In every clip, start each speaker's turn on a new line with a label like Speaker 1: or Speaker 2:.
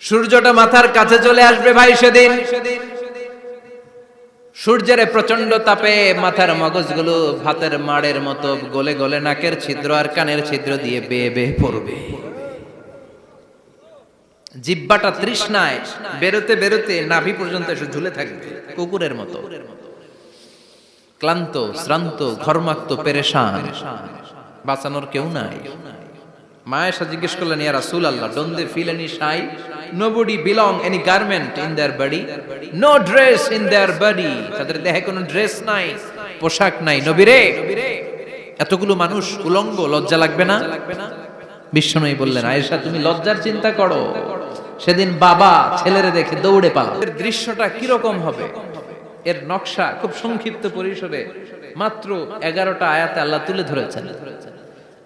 Speaker 1: সূর্যটা মাথার কাছে চলে আসবে ভাই সেদিন। সূর্যের প্রচন্ড তাপে মাথার মগজগুলো ভাতের মাড়ের মতো গলে গলে নাকের ছিদ্র আর কানের ছিদ্র দিয়ে বেয়ে বেয়ে পড়বে। জিহ্বাটা তৃষ্ণায় বেরোতে বেরোতে নাভি পর্যন্ত এসে ঝুলে থাকবে কুকুরের মতো, ক্লান্ত শ্রান্ত ঘর্মাক্ত পেরেশান, বাঁচানোর কেউ নাই। মায়েশা জিজ্ঞেস করলেন, ইয়া রাসূলুল্লাহ, don't they feel any shy? Nobody belong any garment in their body, no dress in their body. তাদের দেহে কোনো ড্রেস নাই, পোশাক নাই। নবীরে, এতগুলো মানুষ উলঙ্গ, লজ্জা লাগবে না? বিশ্বনবী বললেন, আয়েশা তুমি লজ্জার চিন্তা করো, সেদিন বাবা ছেলেরে দেখে দৌড়ে পালাবে। এর দৃশ্যটা কিরকম হবে, এর নকশা খুব সংক্ষিপ্ত পরিসরে মাত্র 11টা আয়াতে আল্লাহ তুলে ধরেছেন।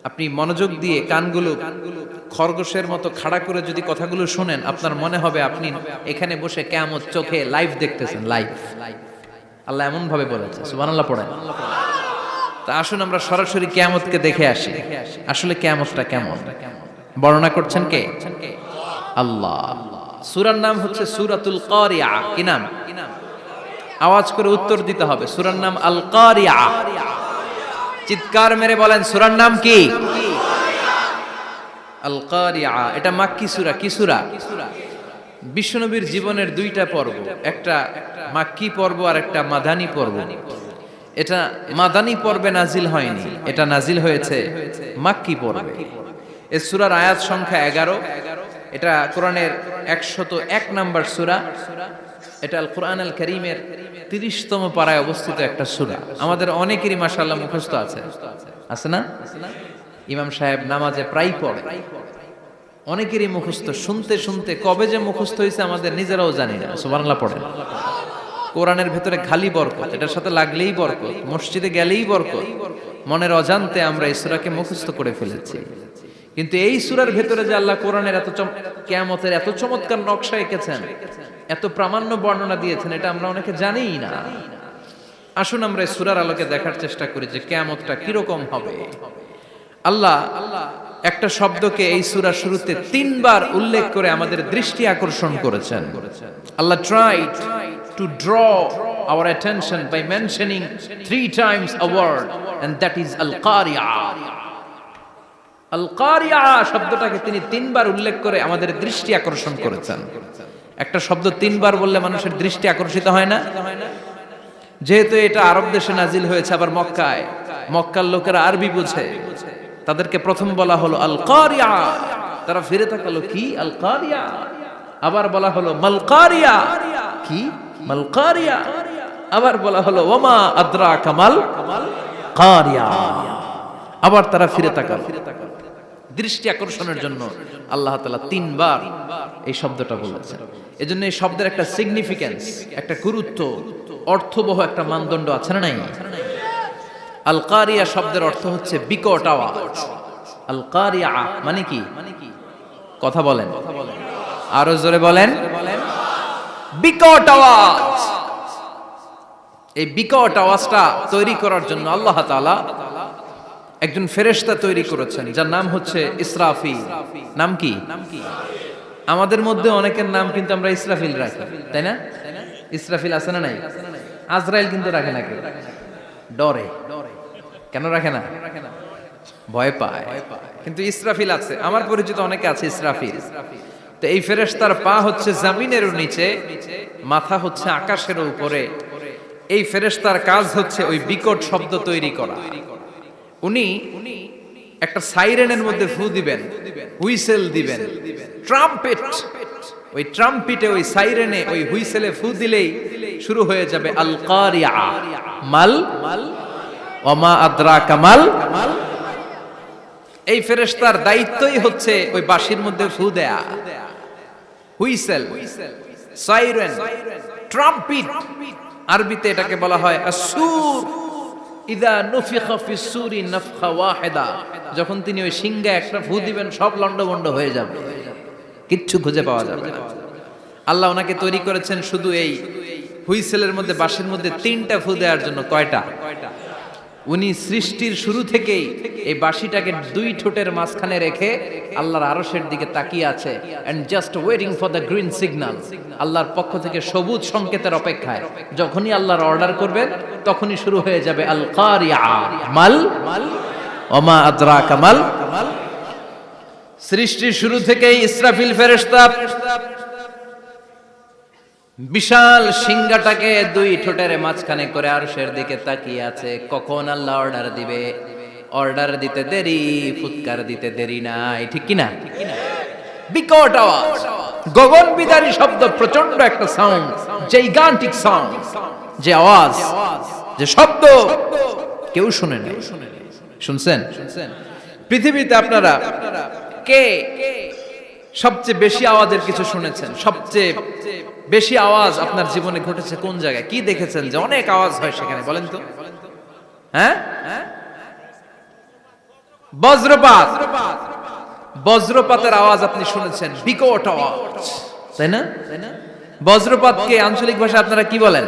Speaker 1: আপনি মনোযোগ দিয়ে কানগুলো খরগোশের মতো খাড়া করে যদি কথাগুলো শুনেন, আপনার মনে হবে আপনি এখানে বসে কিয়ামত চোখে লাইভ দেখতেছেন। লাইভ আল্লাহ এমন ভাবে বলেছে, সুবহানাল্লাহ পড়েন। তা আসুন আমরা সরাসরি কিয়ামতকে দেখে আসি। আসলে কিয়ামতটা কেমন বর্ণনা করছেন কে? আল্লাহ। সূরার নাম হচ্ছে সূরাতুল কারিয়া। কি নাম? আওয়াজ করে উত্তর দিতে হবে। সূরার নাম আল কারিয়া। চিৎকার মেরে বলেন, সূরার নাম কি? আল কারিয়া। এটা মাক্কি সূরা। কি সূরা? বিশ্বনবীর জীবনের দুইটা পর্ব, একটা মাক্কি পর্ব আর একটা মাদানী পর্ব। এটা মাদানী পর্বে নাজিল হয়নি, এটা নাজিল হয়েছে মাক্কি পর্বে। এই সূরার আয়াত সংখ্যা 11। এটা কোরআনের 101 নম্বর সূরা। এটা আল কোরআন আল কারীমের 30তম পারায় অবস্থিত একটা সূরা। আমাদের অনেকেরই মাশাআল্লাহ মুখস্থ আছে, আছে না? ইমাম সাহেব নামাজে প্রায় পড়ে, অনেকেরই মুখস্থ। শুনতে শুনতে কবে যে মুখস্থ হয়েছে আমাদের নিজেরাও জানি না। সুবহানাল্লাহ পড়েন। কোরআনের ভেতরে খালি বরকত, এটার সাথে লাগলেই বরকত, মসজিদে গেলেই বরকত। মনের অজান্তে আমরা এই সূরাকে মুখস্থ করে ফেলেছি। কিন্তু এই সূরার ভেতরে যে আল্লাহ কোরআনের কিয়ামতের এত চমৎকার নকশা এঁকেছেন, এত প্রামাণ্য বর্ণনা দিয়েছেন, এটা আমরা অনেকে জানিই না। আসুন আমরা এই সূরার আলোকে দেখার চেষ্টা করি যে কিয়ামতটা কিরকম হবে। আল্লাহ একটা শব্দকে এই সূরার শুরুতে 3 বার উল্লেখ করে আমাদের দৃষ্টি আকর্ষণ করেছেন। আল্লাহ tried to draw our attention by mentioning 3 times a word, and that is al-qari'ah. আল-কারিয়া শব্দটাকে তিনি 3 বার উল্লেখ করে আমাদের দৃষ্টি আকর্ষণ করেছেন। একটা শব্দ 3 বার বললে মানুষের দৃষ্টি আকর্ষিত হয় না? যেহেতু এটা আরব দেশে নাজিল হয়েছে, আবার মক্কায়, মক্কার লোকেরা আরবি বুঝে, তাদেরকে প্রথম বলা হলো আল-কারিয়া। তারা ফিরে তাকালো, কি আল-কারিয়া? আবার বলা হলো মাল-কারিয়া। কি মাল-কারিয়া? আবার বলা হলো ওমা আদরাকা মাল কারিয়া। আবার তারা ফিরে তাকালো। দৃষ্টি আকর্ষণের জন্য আল্লাহ তাআলা 3 বার এই শব্দটা বলেছেন। এজন্য এই শব্দের একটা সিগনিফিকেন্স, একটা গুরুত্ব, অর্থবহ একটা মানদণ্ড আছে না নাই? আল কারিয়া শব্দের অর্থ হচ্ছে বিকট আওয়াজ। আল কারিয়া মানে কি? কথা বলেন, আরো জোরে বলেন। বিকট আওয়াজ। এই বিকট আওয়াজটা তৈরি করার জন্য আল্লাহ তাআলা একজন ফেরেশতা তৈরি করেছেন, যার নাম হচ্ছে ইসরাফিল। নাম কি? আমাদের মধ্যে অনেকের নাম কিন্তু আমরা ইসরাফিল রাখি, তাই না? ইসরাফিল আছে না নাই? আজরাইল কিন্তু রাখে না কেউ, ডরে। কেন রাখে না? ভয় পায়। কিন্তু ইসরাফিল আছে, আমার পরিচিত অনেকে আছে ইসরাফিল। তো এই ফেরেশতার পা হচ্ছে জমিনের নিচে, মাথা হচ্ছে আকাশের উপরে। এই ফেরেশতার কাজ হচ্ছে ওই বিকট শব্দ তৈরি করা। উনি একটা সাইরেনের মধ্যে ফু দিবেন, হুইসেল দিবেন, ট্রাম্পেট। ওই ট্রাম্পিটে, ওই সাইরেনে, ওই হুইসেলে ফু দিলেই শুরু হয়ে যাবে আল কারিয়া। মাল ওমা আদরাকা মাল। এই ফেরেশতার দায়িত্বই হচ্ছে ওই বাঁশির মধ্যে ফু দেয়া। হুইসেল, সাইরেন, ট্রাম্পিট, আরবিতে এটাকে বলা হয় আসুর। ইদা নুফিখা ফিস সূরি নাফখা ওয়াহিদা। যখন তিনি ওই সিংহে একটা ফু দিবেন, সব লন্ডভন্ড হয়ে যাবে, কিচ্ছু খুঁজে পাওয়া যাবে না। আল্লাহ ওনাকে তৈরি করেছেন শুধু এই হুইসেলের মধ্যে, বাঁশির মধ্যে 3টা ফু দেওয়ার জন্য। কয়টা? উনি সৃষ্টির শুরু থেকেই এই বাঁশিটাকে দুই ঠোঁটের মাঝখানে রেখে আল্লাহর আরশের দিকে তাকিয়ে আছে and just waiting for the green signal. আল্লাহর পক্ষ থেকে সবুজ সংকেতের অপেক্ষায়। যখনই আল্লাহর অর্ডার করবেন তখনই শুরু হয়ে যাবে আল কারিয়া মাল ওমা আদরাকা মাল। সৃষ্টির শুরু থেকেই ইসরাফিল ফেরেশতা বিশাল সিংহাটাকে দুই ঠোঁটের মাঝখানে করে আরশের দিকে তাকিয়ে আছে, কখন আল্লাহ অর্ডার দিবে। অর্ডার দিতে দেরি, ফুৎকার দিতে দেরি নাই, ঠিক কিনা? বিকট আওয়াজ, গগন বিদারী শব্দ, প্রচন্ড একটা সাউন্ড, জাইগান্টিক সাউন্ড, যে আওয়াজ, যে শব্দ কেউ শুনে নাই। শুনছেন? পৃথিবীতে আপনারা কে সবচেয়ে বেশি আওয়াজের কিছু শুনেছেন? সবচেয়ে বেশি আওয়াজ আপনার জীবনে ঘটেছে কোন জায়গায়? কি দেখেছেন যে অনেক আওয়াজ হয় সেখানে? বলেন তো। হ্যাঁ, বজ্রপাত। বজ্রপাতের আওয়াজ আপনি শুনেছেন, বিকট আওয়াজ, তাই না? বজ্রপাতকে আঞ্চলিক ভাষা আপনারা কি বলেন?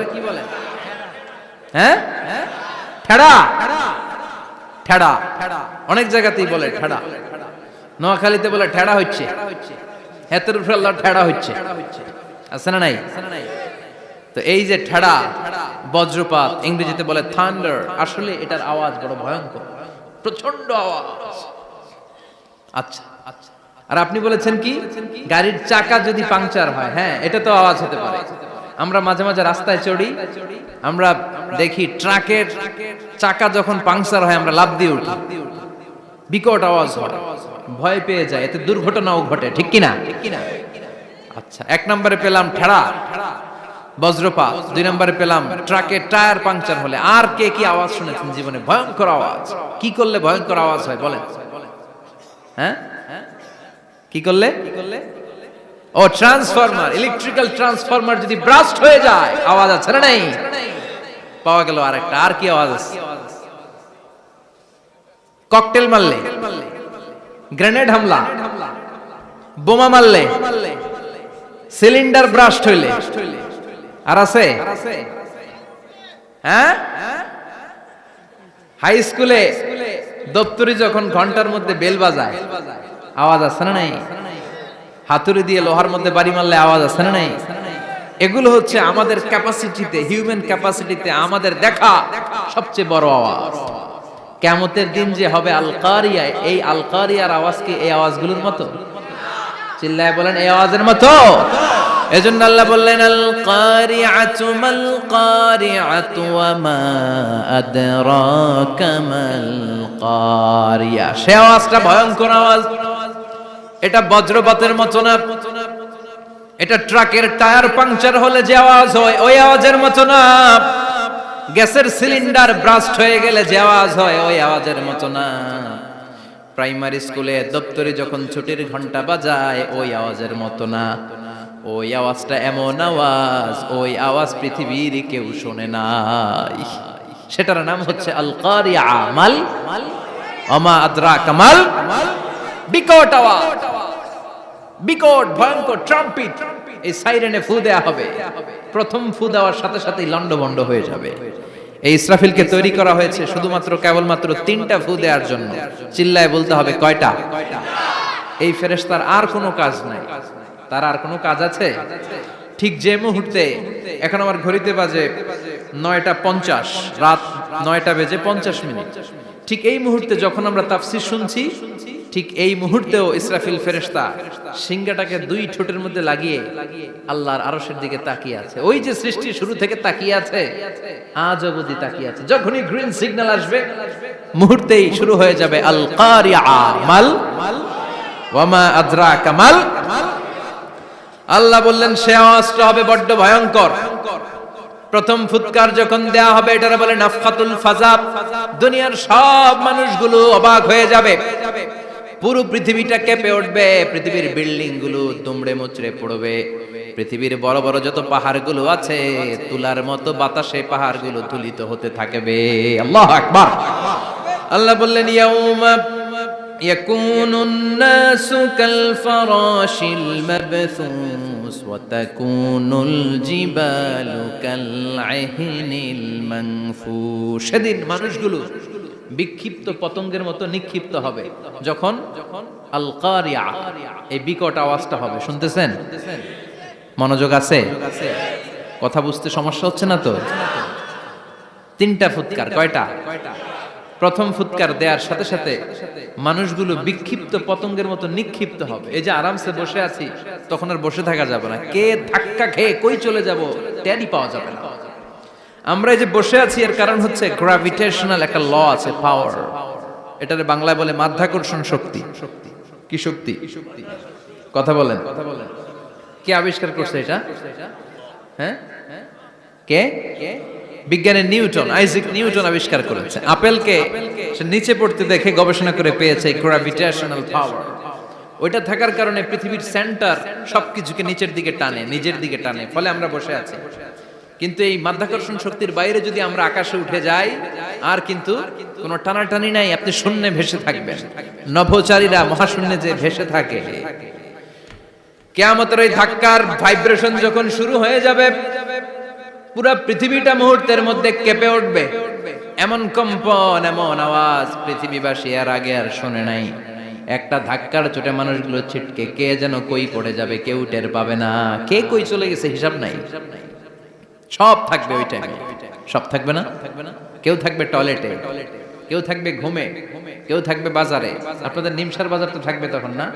Speaker 1: হ্যাঁ, ঠেড়া। ঠেড়া অনেক জায়গাতেই বলে ঠেড়া। নোয়াখালীতে বলে ঠেড়া হচ্ছে, হাতের উপরে আল্লাহ ঠেড়া হচ্ছে, আছে না নাই? তো এই যে ঠেড়া, বজ্রপাত, ইংরেজিতে বলে থান্ডার, আসলে এটার আওয়াজ বড় ভয়ঙ্কর, প্রচন্ড আওয়াজ। আচ্ছা, আর আপনি বলেছেন কি, গাড়ির চাকা যদি পাংচার হয়, হ্যাঁ এটা তো আওয়াজ হতে পারে। আমরা মাঝে মাঝে রাস্তায় চড়ি, আমরা দেখি ট্রাকের চাকা যখন পাংচার হয় আমরা লাফ দিয়ে উঠি, বিকট আওয়াজ হয়, ভয় পেয়ে যায়, এতে দুর্ঘটনাও ঘটে, ঠিক কিনা? আচ্ছা, এক নম্বরে পেলাম ঠেড়া, বজ্রপাত। দুই নম্বরে পেলাম ট্রাকের টায়ার পাংচার হলে। আর কে কি আওয়াজ শুনেছেন জীবনে? ভয়ঙ্কর আওয়াজ। কি করলে ভয়ঙ্কর আওয়াজ হয় বলেন? হ্যাঁ, কি করলে? ও ট্রান্সফরমার, ইলেকট্রিক্যাল ট্রান্সফরমার যদি ব্রাস্ট হয়ে যায় আওয়াজ আছে না নাই? পাওয়া গেল আরেকটা। আর কি আওয়াজ আছে? ককটেল মারলে, গ্রেনেড হামলা, বোমা মারলে, সিলিন্ডার ব্রাস্ট হইলে। আর আছে? হ্যাঁ, হাই স্কুলে দপ্তরি যখন ঘন্টার মধ্যে বেল বাজায় আওয়াজ আছে না নাই? হাতুড়ি দিয়ে লোহার মধ্যে বাড়ি মারলে আওয়াজ আছে না নাই? এগুলো হচ্ছে আমাদের ক্যাপাসিটিতে, হিউম্যান ক্যাপাসিটিতে আমাদের দেখা সবচেয়ে বড় আওয়াজ। কিয়ামতের দিন যে হবে আল কারিয়া, এই আল কারিয়ার আওয়াজ কি এই আওয়াজগুলোর মতো? চিল্লায় বলেন, এই আওয়াজের মতো। এজন্য আল্লাহ বললেন আল কারিআতু মাল কারিআতু ওয়া মা আদরাকা মাল কারিয়া। সে আওয়াজটা ভয়ঙ্কর আওয়াজ। এটা বজ্রপাতের মতো না, এটা ট্রাকের টায়ার পাংচার হলে যে আওয়াজ হয় ওই আওয়াজের মতো না, গ্যাসের সিলিন্ডার ব্রাস্ট হয়ে গেলে যে আওয়াজ হয় ওই আওয়াজের মতো না, প্রাইমারি স্কুলে দপ্তরে যখন ছুটির ঘন্টা বাজায় ওই আওয়াজের মতো না। ওই আওয়াজটা এমন আওয়াজ, ওই আওয়াজ পৃথিবীর কেউ শোনে নাই। সেটার নাম হচ্ছে আল কারিয়া মাল ওমা আদরাকা মাল। বিকট আওয়াজ, বিকট ভয়ঙ্কর ট্রাম্পিট। এই সাইরেনে ফু দেয়া হবে, প্রথম ফু দেওয়ার সাথে সাথেই লন্ডভন্ড হয়ে যাবে। এই ইসরাফিলকে তৈরি করা হয়েছে শুধুমাত্র কেবলমাত্র 3টা ফু দেওয়ার জন্য। চিল্লায় বলতে হবে কয়টা? এই ফেরেশতার আর কোনো কাজ নাই। তার আর কোনো কাজ আছে? ঠিক যে মুহূর্তে, এখন আমার ঘড়িতে বাজে 9:50, রাত 9:50, ঠিক এই মুহূর্তে যখন আমরা তাফসীর শুনছি, ঠিক এই মুহূর্তেও ইসরাফিল ফেরেশতা সিংহাটাকে দুই ঠোঁটের মধ্যে লাগিয়ে আল্লাহর আরশের দিকে তাকিয়ে আছে। ওই যে সৃষ্টি শুরু থেকে তাকিয়ে আছে, আজ অবধি তাকিয়ে আছে। যখনই গ্রিন সিগন্যাল আসবে মুহূর্তেই শুরু হয়ে যাবে আল কারিয়া মাল ওয়া মা আদরাকা মাল। আল্লাহ বললেন সে আওয়াজটা হবে বড্ড ভয়ঙ্কর। প্রথম ফুৎকার যখন দেয়া হবে এটারে বলে নাফখাতুল ফাজা। দুনিয়ার সব মানুষগুলো অবাক হয়ে যাবে, পুরো পৃথিবীটা কেঁপে উঠবে, পৃথিবীর বিল্ডিং গুলো দুমড়ে মুচড়ে পড়বে, পৃথিবীর বড় বড় যত পাহাড়গুলো আছে তুলার মতো বাতাসে পাহাড়গুলো তুলিত হতে থাকবে। আল্লাহু আকবার। আল্লাহ বললেন ইয়াউমা يكون الناس كالفراش المبثوث وتكون الجبال كالعهن المنفوش সেদিন মানুষগুলো বিক্ষিপ্ত পতঙ্গের মতো নিক্ষিপ্ত হবে যখন আল কারিয়া এই বিকট আওয়াজটা হবে। শুনতেছেন? মনোযোগ আছে? কথা বুঝতে সমস্যা হচ্ছে না তো? তিনটা ফুৎকার। কয়টা? প্রথম ফুৎকার দেওয়ার সাথে সাথে মানুষগুলো বিক্ষিপ্ত পতঙ্গের মতো নিক্ষিপ্ত হবে। এই যে আরামসে বসে আছি, তখন আর বসে থাকা যাবে না। কে ধাক্কা খেয়ে কই চলে যাব টেরই পাওয়া যাবে না। আমরা এই যে বসে আছি এর কারণ হচ্ছে গ্র্যাভিটেশনাল একটা ল আছে, পাওয়ার। এটার বাংলায় বলে মাধ্যাকর্ষণ শক্তি। কি শক্তি? কথা বলেন। কে আবিষ্কার করছে এটা? হ্যাঁ, কে? বিজ্ঞানী নিউটন, আইজাক নিউটন আবিষ্কার করেছে। আপেলকে সে নিচে পড়তে দেখে গবেষণা করে পেয়েছে গ্র্যাভিটেশনাল পাওয়ার। ওইটা থাকার কারণে পৃথিবীর সেন্টার সবকিছুকে নিচের দিকে টানে, নিজের দিকে টানে, ফলে আমরা বসে আছি। কিন্তু এই মাধ্যাকর্ষণ শক্তির বাইরে যদি আমরা আকাশে উঠে যাই, আর কিন্তু কোনো টানাটানি নাই, আপনি শূন্যে ভেসে থাকবেন। নভোচারীরা মহাশূন্যে যে ভেসে থাকে, কিয়ামতের ওই ধাক্কার ভাইব্রেশন যখন শুরু হয়ে যাবে, পুরা পৃথিবীটা মুহূর্তের মধ্যে কেঁপে উঠবে। এমন কম্পন, এমন আওয়াজ পৃথিবীবাসী এর আগে আর শোনে নাই। একটা ধাক্কার চোটে মানুষগুলো ছিটকে কে যেন কই পড়ে যাবে, কেউ টের পাবে না। কে কই চলে গেছে হিসাব নাই। সব থাকবে ওই টাইমে। সব থাকবে না? কেউ থাকবে টয়লেটে, কেউ থাকবে ঘুমে, কেউ থাকবে বাজারে। আপনাদের নিমসার বাজার তো থাকবে তখন, না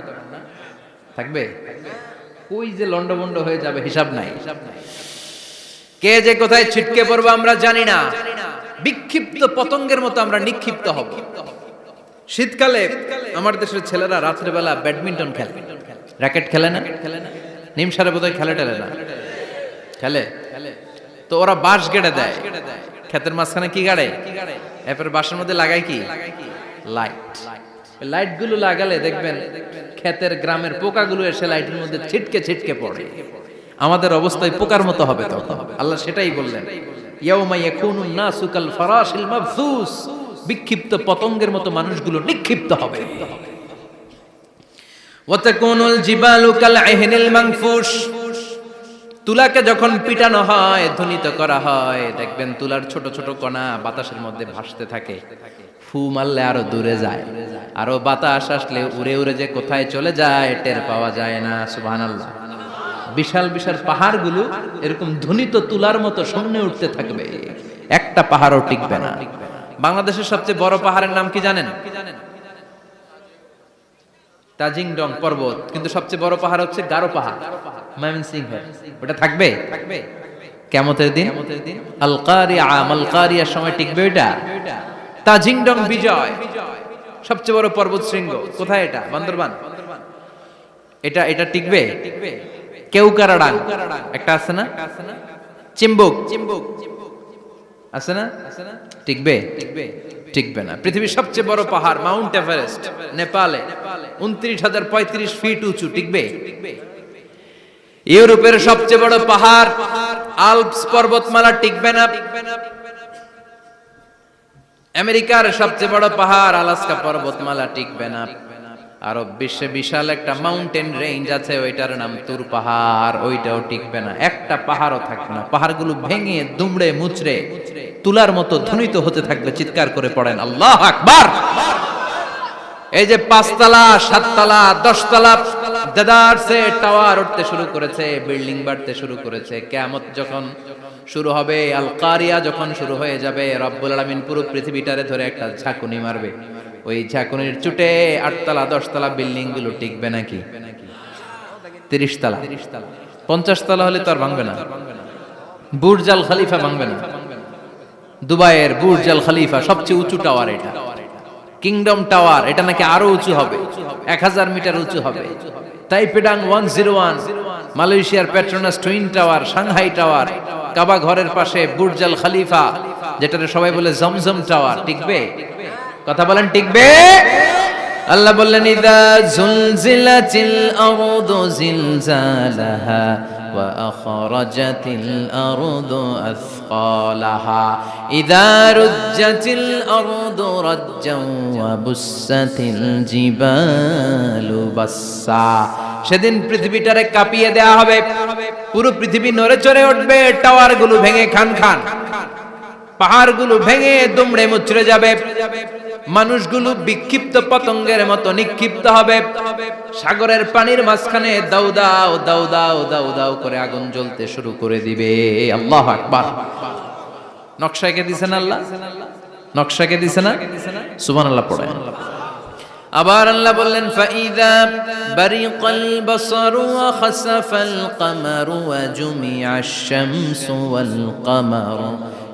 Speaker 1: থাকবে? কই যে লন্ডভন্ড হয়ে যাবে হিসাব নাই। কে যে কোথায় ছিটকে পড়বো আমরা জানি না। বিক্ষিপ্ত পতঙ্গের মতো আমরা নিক্ষিপ্ত হব। শীতকালে আমার দেশের ছেলেরা রাত্রেবেলা ব্যাডমিন্টন খেলে, র্যাকেট খেলে না? নিমসারে বোধহয় খেলে টেলে না? খেলে। তো ওরা বাঁশ গেড়ে দেয় ক্ষেতের মাঝখানে। কি গাড়ে? এরপর বাঁশের মধ্যে লাগায় কি? লাইট। লাইট গুলো লাগালে দেখবেন ক্ষেতের গ্রামের পোকাগুলো এসে লাইটের মধ্যে ছিটকে ছিটকে পড়ে। আমাদের অবস্থায় পোকার মতো হবে তখন। আল্লাহ সেটাই বললেন, ইয়াউমা ইয়াকুনুন নাসু কাল ফারাশিল মাবসুস, বিক্ষিপ্ত পতঙ্গের মতো মানুষগুলো নিক্ষিপ্ত হবে। ওয়া তাকুনুল জিবালু কাল আহিনিল মানফুশ, তুলাকে যখন পিটানো হয়, ধ্বনিত করা হয়, দেখবেন তুলার ছোট ছোট কণা বাতাসের মধ্যে ভাসতে থাকে। ফু মারলে আরো দূরে যায়, আরো বাতাস আসলে উড়ে উড়ে যে কোথায় চলে যায় টের পাওয়া যায় না। সুবহানাল্লাহ। বিশাল বিশাল পাহাড়গুলো এরকম ধ্বনিত তুলার মতো সামনে উঠতে থাকবে, একটা পাহাড়ও টিকবে না। বাংলাদেশের সবচেয়ে বড় পাহাড়ের নাম কি জানেন? তাজিংডং পর্বত। কিন্তু সবচেয়ে বড় পাহাড় হচ্ছে গারো পাহাড়, ময়মনসিংহে। ওটা থাকবে কিয়ামতের দিন। আল কারিয়া, আল কারিয়ার সময় টিকবে ওটা। তাজিংডং বিজয় সবচেয়ে বড় পর্বত শৃঙ্গ। কোথায় এটা? বান্দরবান। এটা টিকবে? কেউকারাডাং একটা আছে না? চিম্বুক আছে না? টিকবে? টিকবে না। পৃথিবীর সবচেয়ে বড় পাহাড় মাউন্ট এভারেস্ট নেপালে 29,035 ফিট উঁচু, টিকবে? ইউরোপের সবচেয়ে বড় পাহাড় আল্পস পর্বতমালা টিকবে না। আমেরিকার সবচেয়ে বড় পাহাড় আলাস্কা পর্বতমালা টিকবে না। আরব বিশ্বে বিশাল একটা মাউন্টেন রেঞ্জ আছে, ওইটার নাম তুর পাহাড়, ওইটাও টিকবে না। একটা পাহাড়ও থাকবে না। পাহাড়গুলো ভেঙে দুমড়ে মুচড়ে তুলার মতো ধ্বনিত হতে থাকবে। চিৎকার করে পড়েন আল্লাহু আকবার। এই যে 5 তলা 7 তলা 10 তলা দেদারসে টাওয়ার উঠতে শুরু করেছে, বিল্ডিং বাড়তে শুরু করেছে। কিয়ামত যখন শুরু হবে, আল কারিয়া যখন শুরু হয়ে যাবে, রব্বুল আলামিন পুরো পৃথিবীটারে ধরে একটা ঝাঁকুনি মারবে। ওই ঝাঁকুনির চুটে 8 তলা 10 তলা বিল্ডিং গুলো টিকবে নাকি? 30 তলা 50 তলা হলে তো আর ভাঙবে না। বুর্জ আল খলিফা ভাঙবে না। দুবাইয়ের বুর্জ আল খলিফা সবচেয়ে উঁচু টাওয়ার এটা। কিংডম টাওয়ার, এটা নাকি আরো উঁচু হবে, 1000 মিটার উঁচু হবে। তাইপেডাং 101, মালয়েশিয়ার Petronas twin tower, Shanghai tower, কাবা ঘরের পাশে বুর্জ আল খলিফা, যেটারে সবাই বলে জমজম টাওয়ার, টিকবে? কথা বলেন টিকবে? আল্লাহ বললেন ইদা জুলজিলাতিল আরদু জিলজালাহা ওয়া আখরাজাতিল আরদু আসকালাহা ইদা রুজ্জাতিল আরদু রাজ্জান ওয়া বুসাতিল জিবালু বাসসা। সেদিন পৃথিবীটারে কাঁপিয়ে দেয়া হবে, পুরো পৃথিবী নড়ে চড়ে উঠবে, টাওয়ারগুলো ভেঙে খান খান, পাহাড়গুলো ভেঙে দুমড়ে মুচড়ে যাবে, মানুষগুলো বিক্ষিপ্ত পতঙ্গের মতো নিক্ষিপ্ত হবে, সাগরের পানির মাঝখানে দাউ দাউ দাউ দাউ দাউ দাউ করে আগুন জ্বলতে শুরু করে দিবে। আল্লাহু আকবার। নকশা কে দিছেন আল্লাহ? নকশা কে দিছেন না? সুবহানাল্লাহ পড়েন। আবার আল্লাহ বললেন ফাইদা বারিকাল বাসারু ওয়া খাসাফাল কামারু ওয়া জুমিআশ শামসু ওয়াল কামারু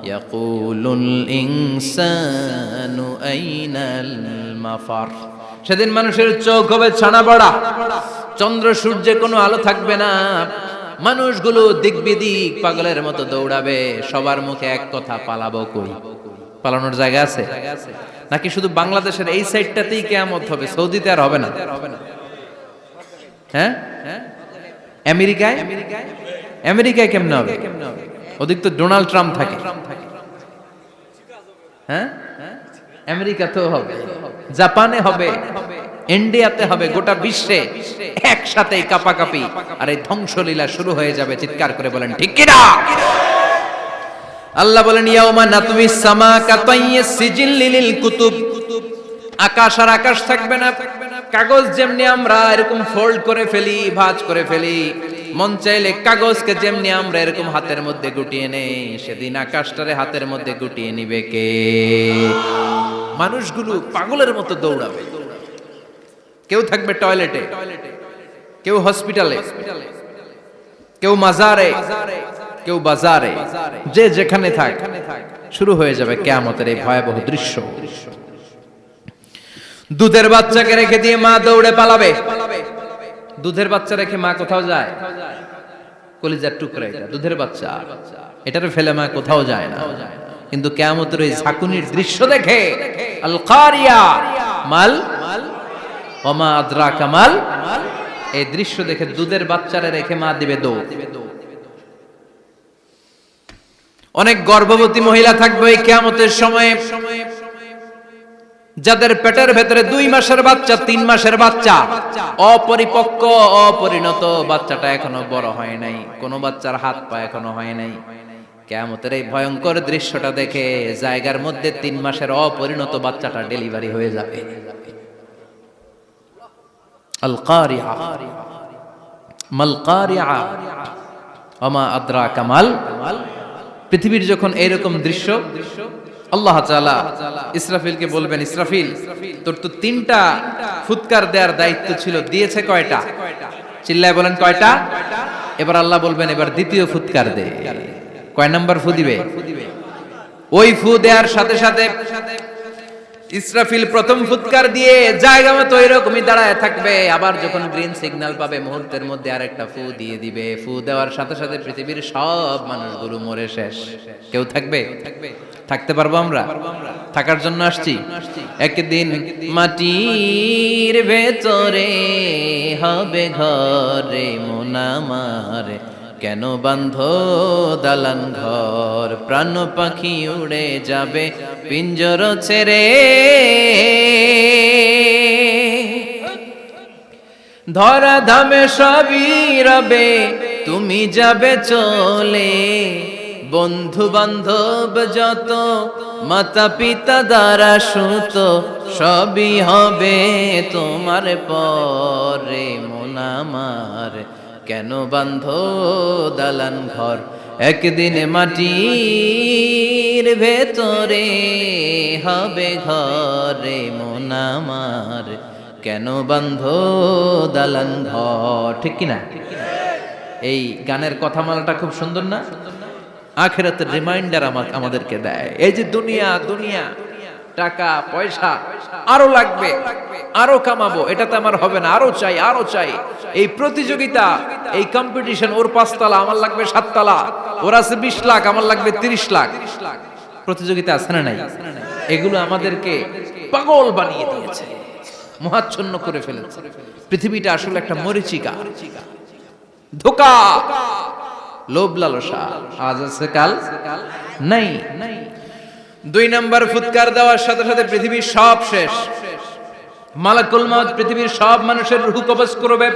Speaker 1: ইয়াকুলুল ইনসানু আইনাল মাফার। সেদিন মানুষের চোখ হবে ছানা বড়া, চন্দ্র সূর্যে কোনো আলো থাকবে না, মানুষগুলো দিক বিদিক পাগলের মতো দৌড়াবে, সবার মুখে এক কথা, পালাবো কই? পালানোর জায়গা আছে নাকি শুধু বাংলাদেশের এই সাইডটাতেই কিয়ামত হবে? সৌদিতে আর হবে না? হ্যাঁ, আমেরিকায়? আমেরিকায় কেমনে হবে? ওদিক তো ডোনাল্ড ট্রাম্প থাকে। হ্যাঁ, আমেরিকাতেও হবে, জাপানে হবে, ইন্ডিয়াতে হবে, গোটা বিশ্বে একসাথে কাপাকাপি আর এই ধ্বংসলীলা শুরু হয়ে যাবে। চিৎকার করে বলেন ঠিক কিনা? আল্লাহ বলেন ইয়াউমা নাতমিস সামা কাতাইয়িস সিজিল লিল কুতুব। আকাশ আর আকাশ থাকবে না, কাগজ যেমনি আমরা এরকম ফোল্ড করে ফেলি, ভাঁজ করে ফেলি, মন চাইলে কাগজকে যেমনি আমরা এরকম হাতের মধ্যে গুটিয়ে নেই, সেদিন আকাশটারে হাতের মধ্যে গুটিয়ে নিবে কে? মানুষগুলো পাগলের মতো দৌড়াবে। কেউ থাকবে টয়লেটে, কেউ হসপিটালে, কেউ মাজারে, কেউ বাজারে, যে যেখানে থাক, শুরু হয়ে যাবে কিয়ামতের এই ভয়াবহ দৃশ্য। দুধের বাচ্চাকে রেখে দিয়ে মা দৌড়ে পালাবে। দুধের বাচ্চা রেখে মা কোথাও যায়? কলিজার টুকরা এটা, দুধের বাচ্চা, এটারে ফেলে মা কোথাও যায় না। কিন্তু কিয়ামতের এই ঝাঁকুনির দৃশ্য দেখে আল কারিয়া মাল ওয়া মা আদরাকা মাল, এই দৃশ্য দেখে দুধের বাচ্চারে রেখে মা দিবে দৌড়। অনেক গর্ভবতী মহিলা থাকবে এই কিয়ামতের সময়ে, যাদের পেটের ভেতরে 2 মাসের বাচ্চা, 3 মাসের বাচ্চা, অপরিপক্ক অপরিণত, বাচ্চাটা এখনো বড় হয় নাই, কোন বাচ্চার হাত পা এখনো হয় নাই। কিয়ামতের এই ভয়ঙ্কর দৃশ্যটা দেখে জায়গার মধ্যে 3 মাসের অপরিণত বাচ্চাটা ডেলিভারি হয়ে যাবে। আল কারিয়া মাল কারিয়া ওয়া মা আদরাকা মাল। পৃথিবীর যখন এইরকম দৃশ্য, আল্লাহ তাআলা ইসরাফিলকে বলবেন, ইসরাফিল তোর তো 3টা ফুৎকার দেওয়ার দায়িত্ব ছিল, দিয়েছে কয়টা? চিল্লায় বলেন কয়টা? এবার আল্লাহ বলবেন এবার দ্বিতীয় ফুৎকার দে। কয় নাম্বার ফু দিবে? ওই ফু দেওয়ার সাথে সাথে ইসরাফিল প্রথম ফুৎকার দিয়ে জায়গা মতো এরকমই দাঁড়ায় থাকবে, আবার যখন গ্রিন সিগন্যাল পাবে মুহূর্তের মধ্যে আরেকটা ফু দিয়ে দিবে। ফু দেওয়ার সাথে সাথে পৃথিবীর সব মানুষগুলো মরে শেষ। কেউ থাকবে? থাকতে পারবো আমরা? থাকার জন্য আসছি। একদিন মাটির ভেতরে হবে ঘরে মন আমার, কেন বান্ধ দালান ঘর, প্রাণ পাখি উড়ে যাবে পিঞ্জর ছেড়ে, ধরা ধামে সবই রবে তুমি যাবে চলে, বন্ধু বান্ধব যত মাতা পিতা দ্বারা সুত সবই হবে তোমার পরে মন আমার, কেন বান্ধ দালান ঘর, একদিন মাটির ভেতরে হবে ঘরে মন আমার, কেন বান্ধ দালান ঘর। ঠিক কিনা? এই গানের কথামালাটা খুব সুন্দর না? আখিরাতের রিমাইন্ডার আমাদেরকে দেয়। এই যে দুনিয়া দুনিয়া, টাকা পয়সা আরো লাগবে, আরো কামাবো, এটাতে আমার হবে না, আরো চাই আরো চাই। এই প্রতিযোগিতা, এই কম্পিটিশন, ওর 5 তলা আমার লাগবে 7 তলা, ওর আছে 20 লাখ আমার লাগবে 30 লাখ, প্রতিযোগিতা আছে না নাই? এগুলো আমাদেরকে পাগল বানিয়ে দিয়েছে। মোহাচ্ছন্ন করে ফেলেছে। পৃথিবীটা আসলে একটা মরীচিকা, ধোঁকা, লোভ লালসা, আজ আছে কাল নাই। 2 নাম্বার ফুৎকার দেওয়ার সাথে সাথে পৃথিবীর সব শেষ। মালাকুল মাউত পৃথিবীর সব মানুষের রূহ কবজ করবে।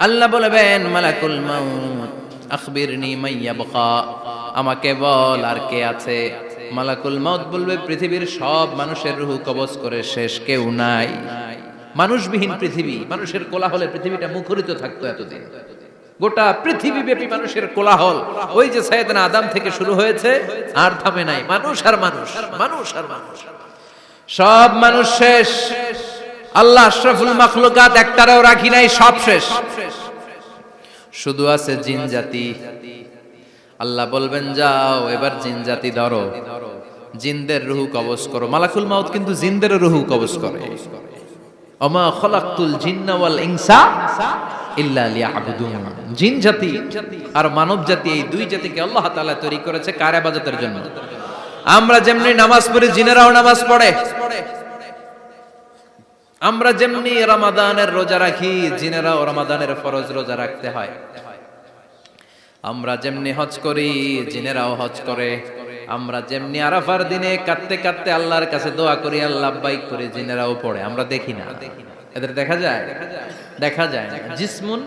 Speaker 1: আল্লাহ বলবেন, মালাকুল মাউত আখবিরনি মাইয়া বাকা, আমাকে বল আর কে আছে। মালাকুল মাউত বলবে, পৃথিবীর সব মানুষের রূহ কবজ করে শেষ, কেউ নাই। মানুষবিহীন পৃথিবী, মানুষের কোলাহলে পৃথিবীটা মুখরিত থাকতো এতদিন। গোটা পৃথিবীব্যাপী মানুষের কোলাহল, ওই যে সাইয়েদনা আদম থেকে শুরু হয়েছে, আর থামে নাই। মানুষ আর মানুষ, মানুষ আর মানুষ, সব মানুষ শেষ। আল্লাহ আশরাফুল মাখলুকাত একটারও রাখি নাই, সব শেষ। শুধু আছে জিন জাতি। আল্লাহ বলবেন, যাও এবার জিন জাতি ধরো, জিনদের রূহ কবজ করো। মালাকুল মাউত কিন্তু জিনদের রূহ কবজ করে। ওমা খলাকতুল জিন্না ওয়াল ইনসা ইল্লা লিয়াবুদুন। জিন জাতি আর মানব জাতি, এই 2 জাতিকে আল্লাহ তাআলা তৈরি করেছে কার ইবাদতের জন্য। আমরা যেমনি নামাজ পড়ি, জিনেরাও নামাজ পড়ে। আমরা যেমনি রমাদানের রোজা রাখি, জিনেরাও রমাদানের ফরজ রোজা রাখতে হয়। আমরা যেমনি হজ করি, জিনেরাও হজ করে। আমরা যেমনি আরাফার দিনে কাঁদতে কাঁদতে আল্লাহর কাছে দোয়া করি, আল্লাহ লাব্বাইক করি, জিনেরাও পড়ে। আমরা দেখি না, এদের দেখা যায়? দেখা যায় না। জিসমুন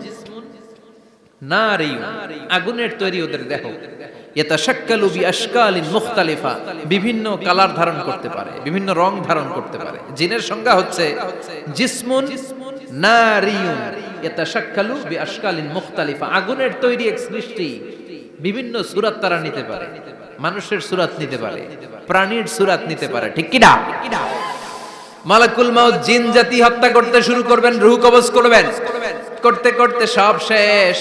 Speaker 1: নারিয়ুন, আগুনের তৈরি ওদের দেহ। ইয়াতাশাক্কালু বিআশকালিন মুখতালিফা, বিভিন্ন কালার ধারণ করতে পারে, বিভিন্ন রং ধারণ করতে পারে। জিনের সংজ্ঞা হচ্ছে জিসমুন নারিয়ুন ইয়াতাশাক্কালু বিআশকালিন মুখতালিফা, আগুনের তৈরি এক সৃষ্টি। বিভিন্ন সূরত তারা নিতে পারে, মানুষের সূরত নিতে পারে, প্রাণীর সূরত নিতে পারে, ঠিক কি না? মালাকুল মাউত জিন জাতি হত্যা করতে শুরু করবেন, রূহ কবজ করবেন। করতে করতে সব শেষ।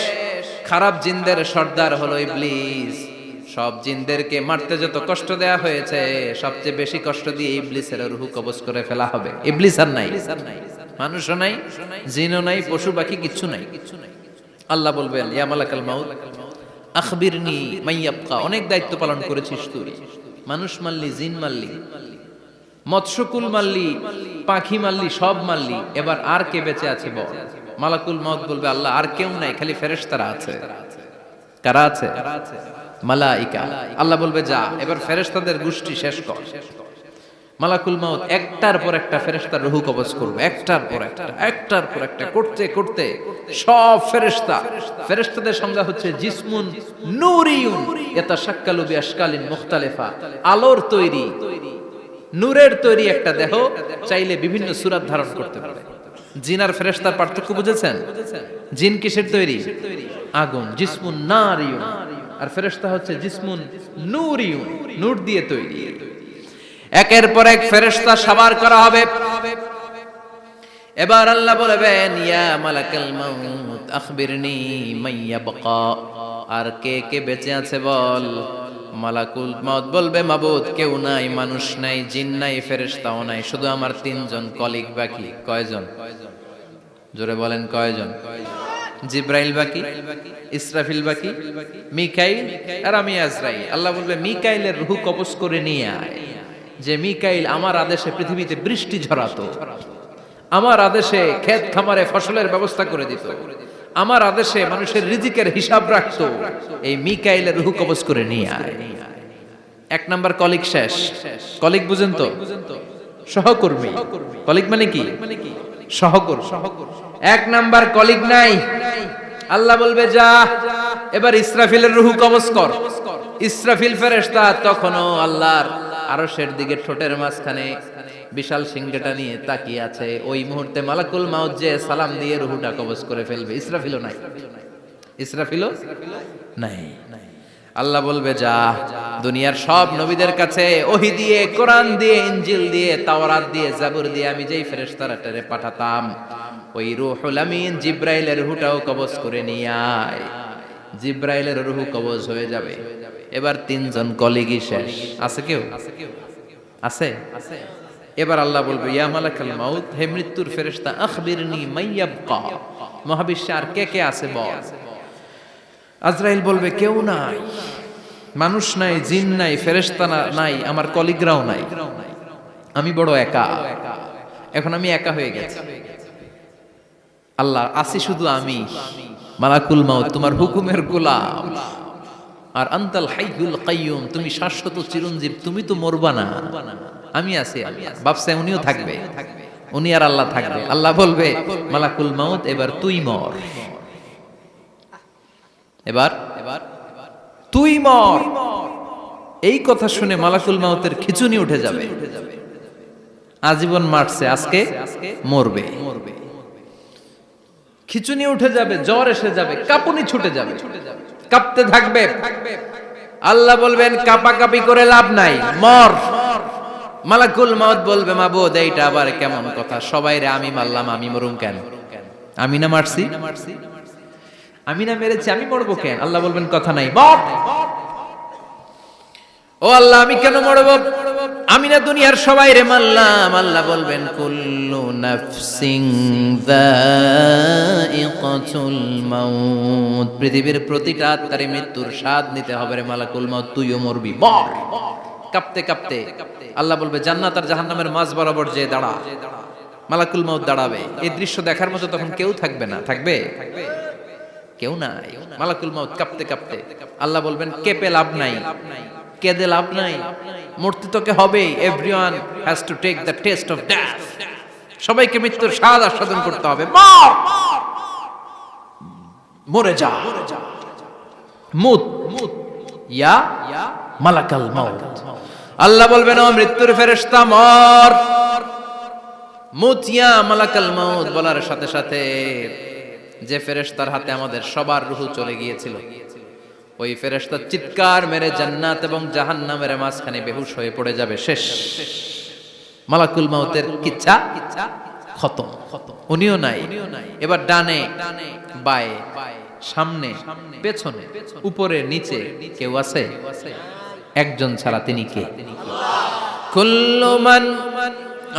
Speaker 1: খারাপ জিনদের সর্দার হলো ইবলিস। সব জিনদেরকে মারতে যত কষ্ট দেয়া হয়েছে, সবচেয়ে বেশি কষ্ট দিয়ে ইবলিসের রূহ কবজ করে ফেলা হবে। ইবলিস আর নাই, মানুষও নাই, জিনও নাই, পশু পাখি কিচ্ছু নাই। আল্লাহ বলবেন, ইয়া মালাকাল মাউত আখবিরনি মাইয়াবকা, অনেক দায়িত্ব পালন করেছিস তুই। মানুষ মারলি, জিন মারলি, মৎস্যকুল মারলি, পাখি মারলি, সব মারলি, এবার আর কে বেঁচে আছে বল। মালাকুল মাউত বলবে, আল্লাহ আর কেউ নাই, খালি ফেরেশতারা আছে। কারা আছে? মালাইকা। আল্লাহ বলবে, যা এবার ফেরেশতাদের গোষ্ঠী শেষ কর। মালাকুল মাউত একটার পর একটা ফেরেশতার রূহ কবজ করবে, একটার পর একটা, একটার পর একটা করতে করতে সব ফেরেশতা। ফেরেশতাদের সংজ্ঞা হচ্ছে জিসমুন নূরিয়ুন ইয়াতাশাক্কালু বিআশকালিন মুখতালিফা, আলোর তৈরি, নূরের তৈরি একটা দেহ, চাইলে বিভিন্ন সূরত ধারণ করতে পারে। জিন আর ফেরেশতার পার্থক্য বুঝেছেন? জিন কিসের তৈরি? আগুন, জিসমুন নারিয়ুন। আর ফেরেশতা হচ্ছে জিসমুন নূরিয়ুন, নূর দিয়ে তৈরি। একের পর এক ফেরেশতা সাবার করা হবে। এবার আল্লাহ বলবেন, ইয়া মালাকাল মাউত আখবিরনি মাইয়া বাকা, আর কে কে বেঁচে আছে বল। মালাকুল মাউত বলবে, মাবুদ কেউ নাই, মানুষ নাই, জিন নাই, ফেরেশতাও নাই, শুধু আমার 3 জন কলিগ বাকি। কয়জন? জোরে বলেন, কয়জন? জিব্রাইল বাকি, ইসরাফিল বাকি, মিকাইল আর আমি আজরাইল। আল্লাহ বলবে, মিকাইলের রূহ কবজ করে নিয়ে আয়। যে মিকাইল আমার আদেশে পৃথিবীতে বৃষ্টি ঝরাতো, আমার আদেশে ক্ষেত খামারে ফসলের ব্যবস্থা করে দিত, আমার আদেশে মানুষের রিজিকের হিসাব রাখতো, এই মিকাইলের রূহ কবজ করে নিয়ে আয়। 1 নাম্বার কলিগ শেষ। কলিগ বুঝেন তো? সহকর্মী। কলিগ মানে কি? সহকর্মী। 1 নাম্বার কলিগ নাই। আল্লাহ বলবে, যা এবার ইসরাফিলের রূহ কবজ কর। ইসরাফিল ফেরেশতা তখনও আল্লাহর আরশের দিকে ঠোঁটের মাঝখানে বিশাল সিংহটা নিয়ে তাকিয়ে আছে। ওই মুহূর্তে মালাকুল মাউত যে সালাম দিয়ে রূহটা কবজ করে ফেলবে। ইসরাফিলও নাই, ইসরাফিলও নাই। আল্লাহ বলবে, যা দুনিয়ার সব নবীদের কাছে ওহী দিয়ে, কোরআন দিয়ে, ইনজিল দিয়ে, তাওরাত দিয়ে, জাবুর দিয়ে আমি যেই ফেরেশতারে পাঠাতাম, ওই রূহুল আমিন জিব্রাইলের রূহটাও কবজ করে নিয়ে আয়। জিব্রাইলের রূহ কবজ হয়ে যাবে। এবার 3 জন কলিগই শেষ। আছে কেউ? আছে? এবার আল্লাহ বলবে, ইয়া মালাকাল মাউত, হে মৃত্যুর ফেরেশতা, আখবিরনি মাইয়াবকা, মহাবিশ্বে আর কে কে আছে বল। আজরাইল বলবে, কেউ নাই, মানুষ নাই, জিন নাই, ফেরেশতা নাই, আমার কলিগরাও নাই, আমি বড় একা। এখন আমি একা হয়ে গেছি, আল্লাহ আসি শুধু আমি, মালাকুল মাউত তোমার হুকুমের গোলাম, আর আনতাল হাইয়ুল কাইয়ুম তুমি শাশ্বত চিরঞ্জীব, তুমি তো মরবা না, আমি আছি। ভাবছে উনিও থাকবে, উনি আর আল্লাহ থাকবে। আল্লাহ বলবে মালাকুল মাউত এবার তুই মর, এবার তুই মর। এই কথা শুনে মালাকুল মাউতের খিচুনি উঠে যাবে, আজীবন মারছে, আজকে মরবে। খিচুনি উঠে যাবে, জ্বর এসে যাবে, কাঁপুনি ছুটে যাবে, কাঁপতে থাকবে। আল্লাহ বলবেন কাঁপাকাঁপি করে লাভ নাই, মর। মালাকুল মাউত বলবে মাবুদ এইটা আবার কেমন কথা, সবাই রে আমি মারলাম, আমি মরুম কেন? আমি না মারছি, আমি না মেরেছি, আমি মরবো কেন? আল্লাহ বলবেন কথা নাই, মর। ও আল্লাহ আমি কেন মরব? আমি না দুনিয়ার সবাই রে মারলাম। আল্লাহ বলবেন কুল্লু নাফসিন যায়িকাতুল মাউত, পৃথিবীর প্রতিটা আত্মারে মৃত্যুর স্বাদ নিতে হবে রে মালাকুল মাউত, তুইও মরবি, মর। কাঁপতে কাঁপতে আল্লাহ বলবে জান্নাত আর জাহান্নামের মাঝ বরাবর যে দাঁড়া। মালাকুল মাউত দাঁড়াবে, এই দৃশ্য দেখার মতো তখন কেউ থাকবে না, থাকবে কেউ নাই। মালাকুল মাউত কাঁপতে কাঁপতে আল্লাহ বলবেন কেঁপে লাভ নাই, কেঁদে লাভ নাই, মরতে তোকে হবে। Everyone has to take the test of death, সবাইকে মৃত্যুর স্বাদ আস্বাদন করতে হবে। মর, মরে যা, মুত ইয়া মালাকাল মাউত। আল্লাহ বলবেন ও মৃত্যুর ফেরেশতা মর, মুত ইয়া মালাকাল মাউত। বলার সাথে সাথে যে ফেরেশতার হাতে আমাদের সবার রূহ চলে গিয়েছিল, ওই ফেরেশতা চিৎকার মেরে জান্নাত এবং জাহান্নামের মাঝখানে বেহুশ হয়ে পড়ে যাবে, শেষ। মালাকুল মাউতের কিচ্ছা খতম, উনিও নাই। এবার ডানে বায়ে সামনে পেছনে উপরে নিচে কেউ আছে? একজন ছাড়া, তিনি কে? কুল্লু মান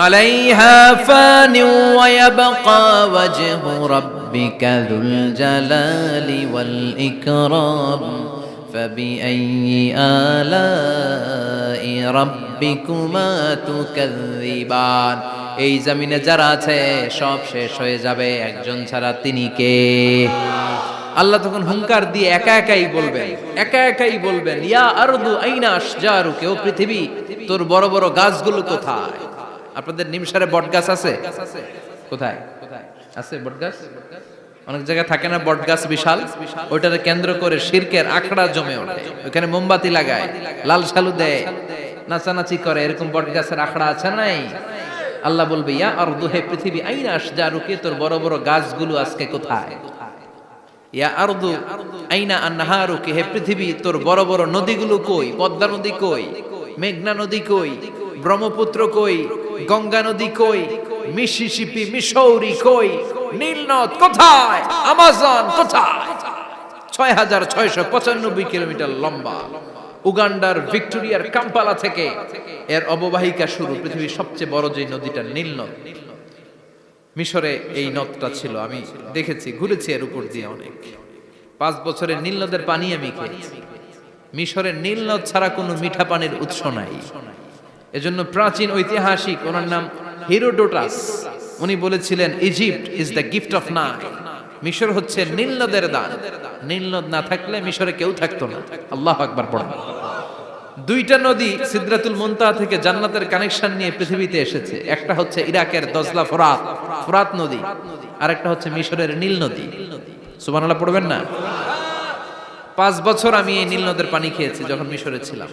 Speaker 1: আলাইহা ফানি ওয়া ইয়াবকা ওয়াজহু রাব্বিকা যুল জালালি ওয়াল ইকরাম ফাবিআইয়ি আলাই রাব্বিকুমা তুকাযযিবান। এই জমিনে যারা আছে সব শেষ হয়ে যাবে, একজন ছাড়া, তিনি কে? আল্লাহ তখন হুঙ্কার দিয়ে একা একাই বলবেন ইয়া আরদু আইনা আশজারুকা, ও পৃথিবী তোর বড় বড় গাছগুলো কোথায়? আপনাদের নিমসারে বট গাছ আছে? কোথায় আছে বট গাছ? অনেক জায়গায় থাকে না বট গাছ বিশাল, ওইটাকে কেন্দ্র করে শিরকের আখড়া জমে ওঠে, ওখানে মোমবাতি লাগায়, লাল শালু দেয়, নাচানাচি করে, এরকম বট গাছের আখড়া আছে নাই? আল্লাহ বলবে ইয়া আরদু, হে পৃথিবী, আইনা আশজারুকা, তোর বড় বড় গাছগুলো আজকে কোথায়? ইয়া আরদু আইনা আনহারুকা, হে পৃথিবী তোর বড় বড় নদীগুলো কই? পদ্মা নদী কই? মেঘনা নদী কই? ব্রহ্মপুত্র কই? গঙ্গা নদী কই? মিসিসিপি, মিসৌরি কই? নীল নদ কোথায়? আমাজন কোথায়? ৬৬৯৫ কিলোমিটার লম্বা, উগান্ডার ভিক্টোরিয়ার কাম্পালা থেকে এর অববাহিকা শুরু। পৃথিবীর সবচেয়ে বড় যে নদীটা নীল নদ, মিশরে এই নদটা ছিল, আমি দেখেছি, ঘুরেছি এর উপর দিয়ে অনেক। ৫ বছরের নীল নদের পানি আমি খেয়েছি। মিশরের নীল নদ ছাড়া কোনো মিঠা পানির উৎস নাই। এজন্য প্রাচীন ঐতিহাসিক, ওনার নাম হেরোডোটাস, উনি বলেছিলেন Egypt is the gift of Nile, মিশর হচ্ছে নীল নদের দান। নীল নদ না থাকলে মিশরে কেউ থাকতো না। আল্লাহু আকবার পড়া। দুইটা নদী সিদরাতুল মুনতাহা থেকে জান্নাতের কানেকশন নিয়ে পৃথিবীতে এসেছে। একটা হচ্ছে ইরাকের দজলা ফোরাত নদী, আর একটা হচ্ছে মিশরের নীল নদী। সুবহানাল্লাহ পড়বেন না? ৫ বছর আমি এই নীল নদের পানি খেয়েছি যখন মিশরে ছিলাম।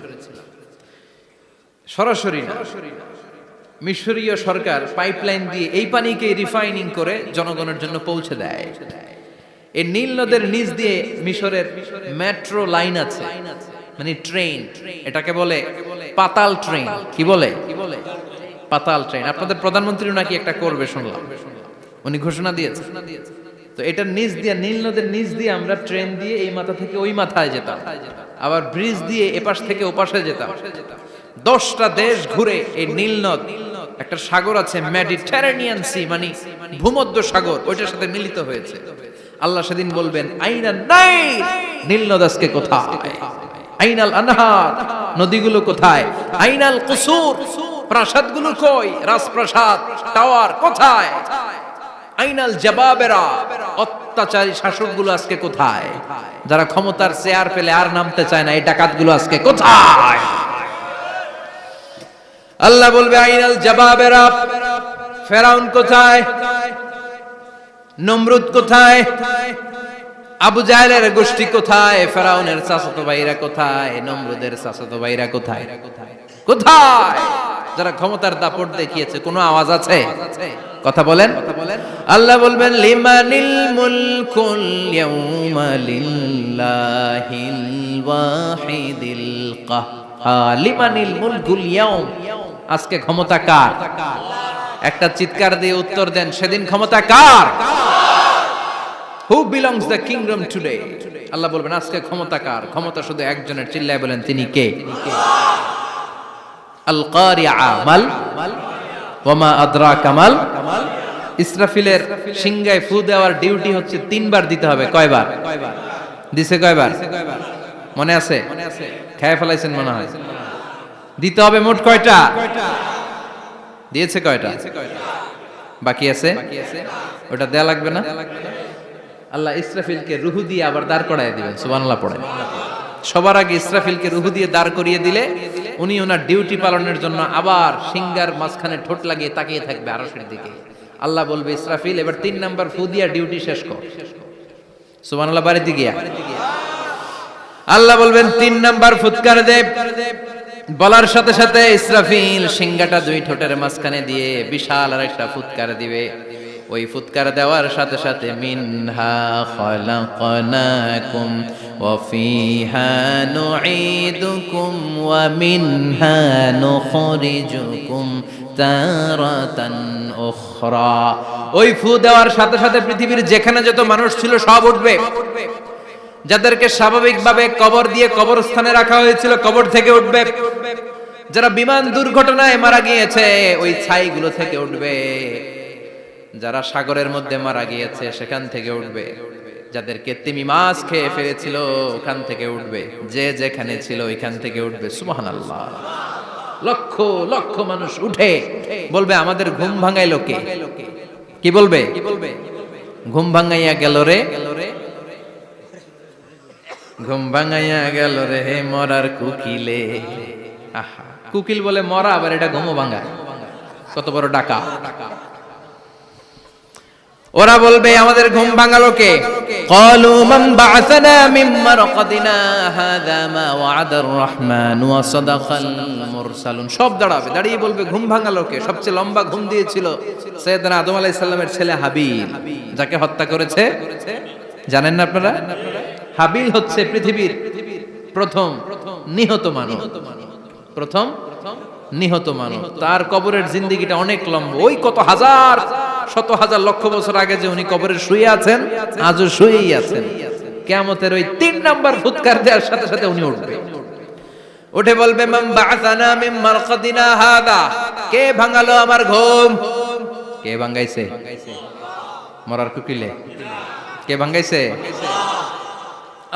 Speaker 1: সরাসরি না, মিশরীয় সরকার পাইপলাইন দিয়ে এই পানিকে রিফাইনিং করে জনগণের জন্য পৌঁছে দেয়। এই নীল নদের নিচ দিয়ে মিশরের মেট্রো লাইন আছে, মানে ট্রেন, এটাকে বলে পাতাল ট্রেন। কি বলে? পাতাল ট্রেন। আপনাদের প্রধানমন্ত্রীও নাকি একটা করবে শুনলাম, উনি ঘোষণা দিয়েছে। তো এটার নিচ দিয়ে, নীল নদের নিচ দিয়ে আমরা ট্রেন দিয়ে এই মাথা থেকে ওই মাথায় যেতাম, আবার ব্রিজ দিয়ে এপাশ থেকে ওপাশে যেতাম। 10টা দেশ ঘুরে এই নীল নদ, একটা সাগর আছে মেডিটেরেনিয়ান সি, মানে ভূমধ্য সাগর, ওইটার সাথে মিলিত হয়েছে। আল্লাহ সেদিন বলবেন আইনা নাইল, নীল নদ আজকে কোথায়? আইনাল আনহার, নদীগুলো কোথায়? আইনাল কুসুর, প্রাসাদগুলো কই? রাজপ্রাসাদ, টাওয়ার কোথায়? আইনাল জাবাবেরা, অত্যাচারী শাসকগুলো আজকে কোথায়? যারা ক্ষমতার চেয়ার পেলে আর নামতে চায় না, এই ডাকাতগুলো আজকে কোথায়? আল্লাহ বলবে আইনাল জাবাবেরা, ফেরাউন কোথায়? নমরুদ কোথায়? আবু জাহেলের গোষ্ঠী কোথায়? ফেরাউনের চাচাতো ভাইরা কোথায়? নমরুদের চাচাতো ভাইরা কোথায়? কোথায়? যারা ক্ষমতার দাপট দেখিয়েছে, কোনো আওয়াজ আছে? কথা বলেন। আল্লাহ বলবেন লিমানিল মুলকুল ইয়াউমা লিল্লাহিল ওয়াহিদিল কাহ্হার। লিমানিল মুলকুল ইয়াউম, আজকে ক্ষমতা কার? একটা চিৎকার দিয়ে উত্তর দেন, সেদিন ক্ষমতা কার? Who belongs the kingdom today? আল্লাহ বলবেন আজকে ক্ষমতা কার? ক্ষমতা শুধু একজনের, চিল্লায় বলেন তিনি কে? আল কারিআ মাল ওয়া মা আদরাকা মাল। ইসরাফিলের সিংহায় ফু দেওয়ার ডিউটি হচ্ছে 3 বার দিতে হবে। কয়বার দিছে? কয়বার মনে আছে? খেয়ে ফেলাইছেন মনে হয়। দিতে হবে মোট কয়টা? দিয়েছে কয়টা? বাকি আছে, ওটা দেয়া লাগবে না? আল্লাহ ইসরাফিলকে রুহু দিয়ে আবার দাঁড় করায় দিবেন। সুবহানাল্লাহ পড়ে। সবার আগে ইসরাফিলকে রুহু দিয়ে দাঁড় করিয়ে দিলে উনি ওনার ডিউটি পালনের জন্য আবার সিংহার মাঝখানে ঠোঁট লাগিয়ে তাকিয়ে থাকবে আরশের দিকে। আল্লাহ বলবে ইসরাফিল এবার 3 নাম্বার ফু দিয়া ডিউটি শেষ কর। সুবহানাল্লাহ। বাড়িতে গিয়া আল্লাহ বলবেন 3 নাম্বার ফুৎকার দে। বলার সাথে সাথে ইসরাফিল সিংহাটা 2 ঠোঁটের মাঝখানে দিয়ে বিশাল আরেকটা ফুৎকার দিবে। ওই ফুৎকার দেওয়ার সাথে সাথে মিনহা খলাকনাকুম ওয়া ফিহা নুঈদুকুম ওয়া মিনহা নুখরিজুকুম তারাতান উখরা। ওই ফু দেওয়ার সাথে সাথে পৃথিবীর যেখানে যত মানুষ ছিল সব উঠবে। যাদেরকে স্বাভাবিকভাবে কবর দিয়ে কবরস্থানে রাখা হয়েছিল কবর থেকে উঠবে। যারা বিমান দুর্ঘটনায় মারা গিয়েছে ওই ছাইগুলো থেকে উঠবে। যারা সাগরের মধ্যে মারা গিয়েছে সেখান থেকে উঠবে। যাদেরকে তিমি মাছ খেয়ে ফেলেছিল ওখান থেকে উঠবে। যে যেখানে ছিল ওইখান থেকে উঠবে। সুবহানাল্লাহ। লক্ষ লক্ষ মানুষ উঠে বলবে আমাদের ঘুম ভাঙাইলো কে? কি বলবে? ঘুম ভাঙাইয়া গেল রে, ঘুম ভাঙাইয়া গেল রে মরার কুকিলে। আহা, কুকিল বলে মরা, আবার এটা ঘুমও ভাঙায়। কত বড় ডাকা! ওরা বলবে আমাদের ঘুম ভাঙালো কে? ক্বালু মান বা'আসানা মিন মারকাদিনা হাযা মা ওয়া'আদার রহমান ওয়া সাদাকাল মুরসালুন। সব দাঁড়াবে, দাঁড়িয়ে বলবে ঘুম ভাঙালো কে? সবচেয়ে লম্বা ঘুম দিয়েছিল সাইয়েদনা আদম আলাইহিস সালামের ছেলে হাবিল, যাকে হত্যা করেছে। জানেন না আপনারা? হাবিল হচ্ছে পৃথিবীর প্রথম নিহত মানব। প্রথম নিহত মানব। তার কবরের জিন্দেগিটা অনেক লম্বা। ওই কত হাজার, শত হাজার, লক্ষ বছর আগে যে উনি কবরে শুয়ে আছেন, আজও শুয়েই আছেন। কিয়ামতের ওই 3 নাম্বার ফুৎকার দেওয়ার সাথে সাথে উনি উঠবে। উঠে বলবে মান বা'আসানা মিন মারকাদিনা হাদা। কে ভাঙালো আমার ঘুম? কে ভাঙাইছে? মরার কুকিলে কে ভাঙাইছে?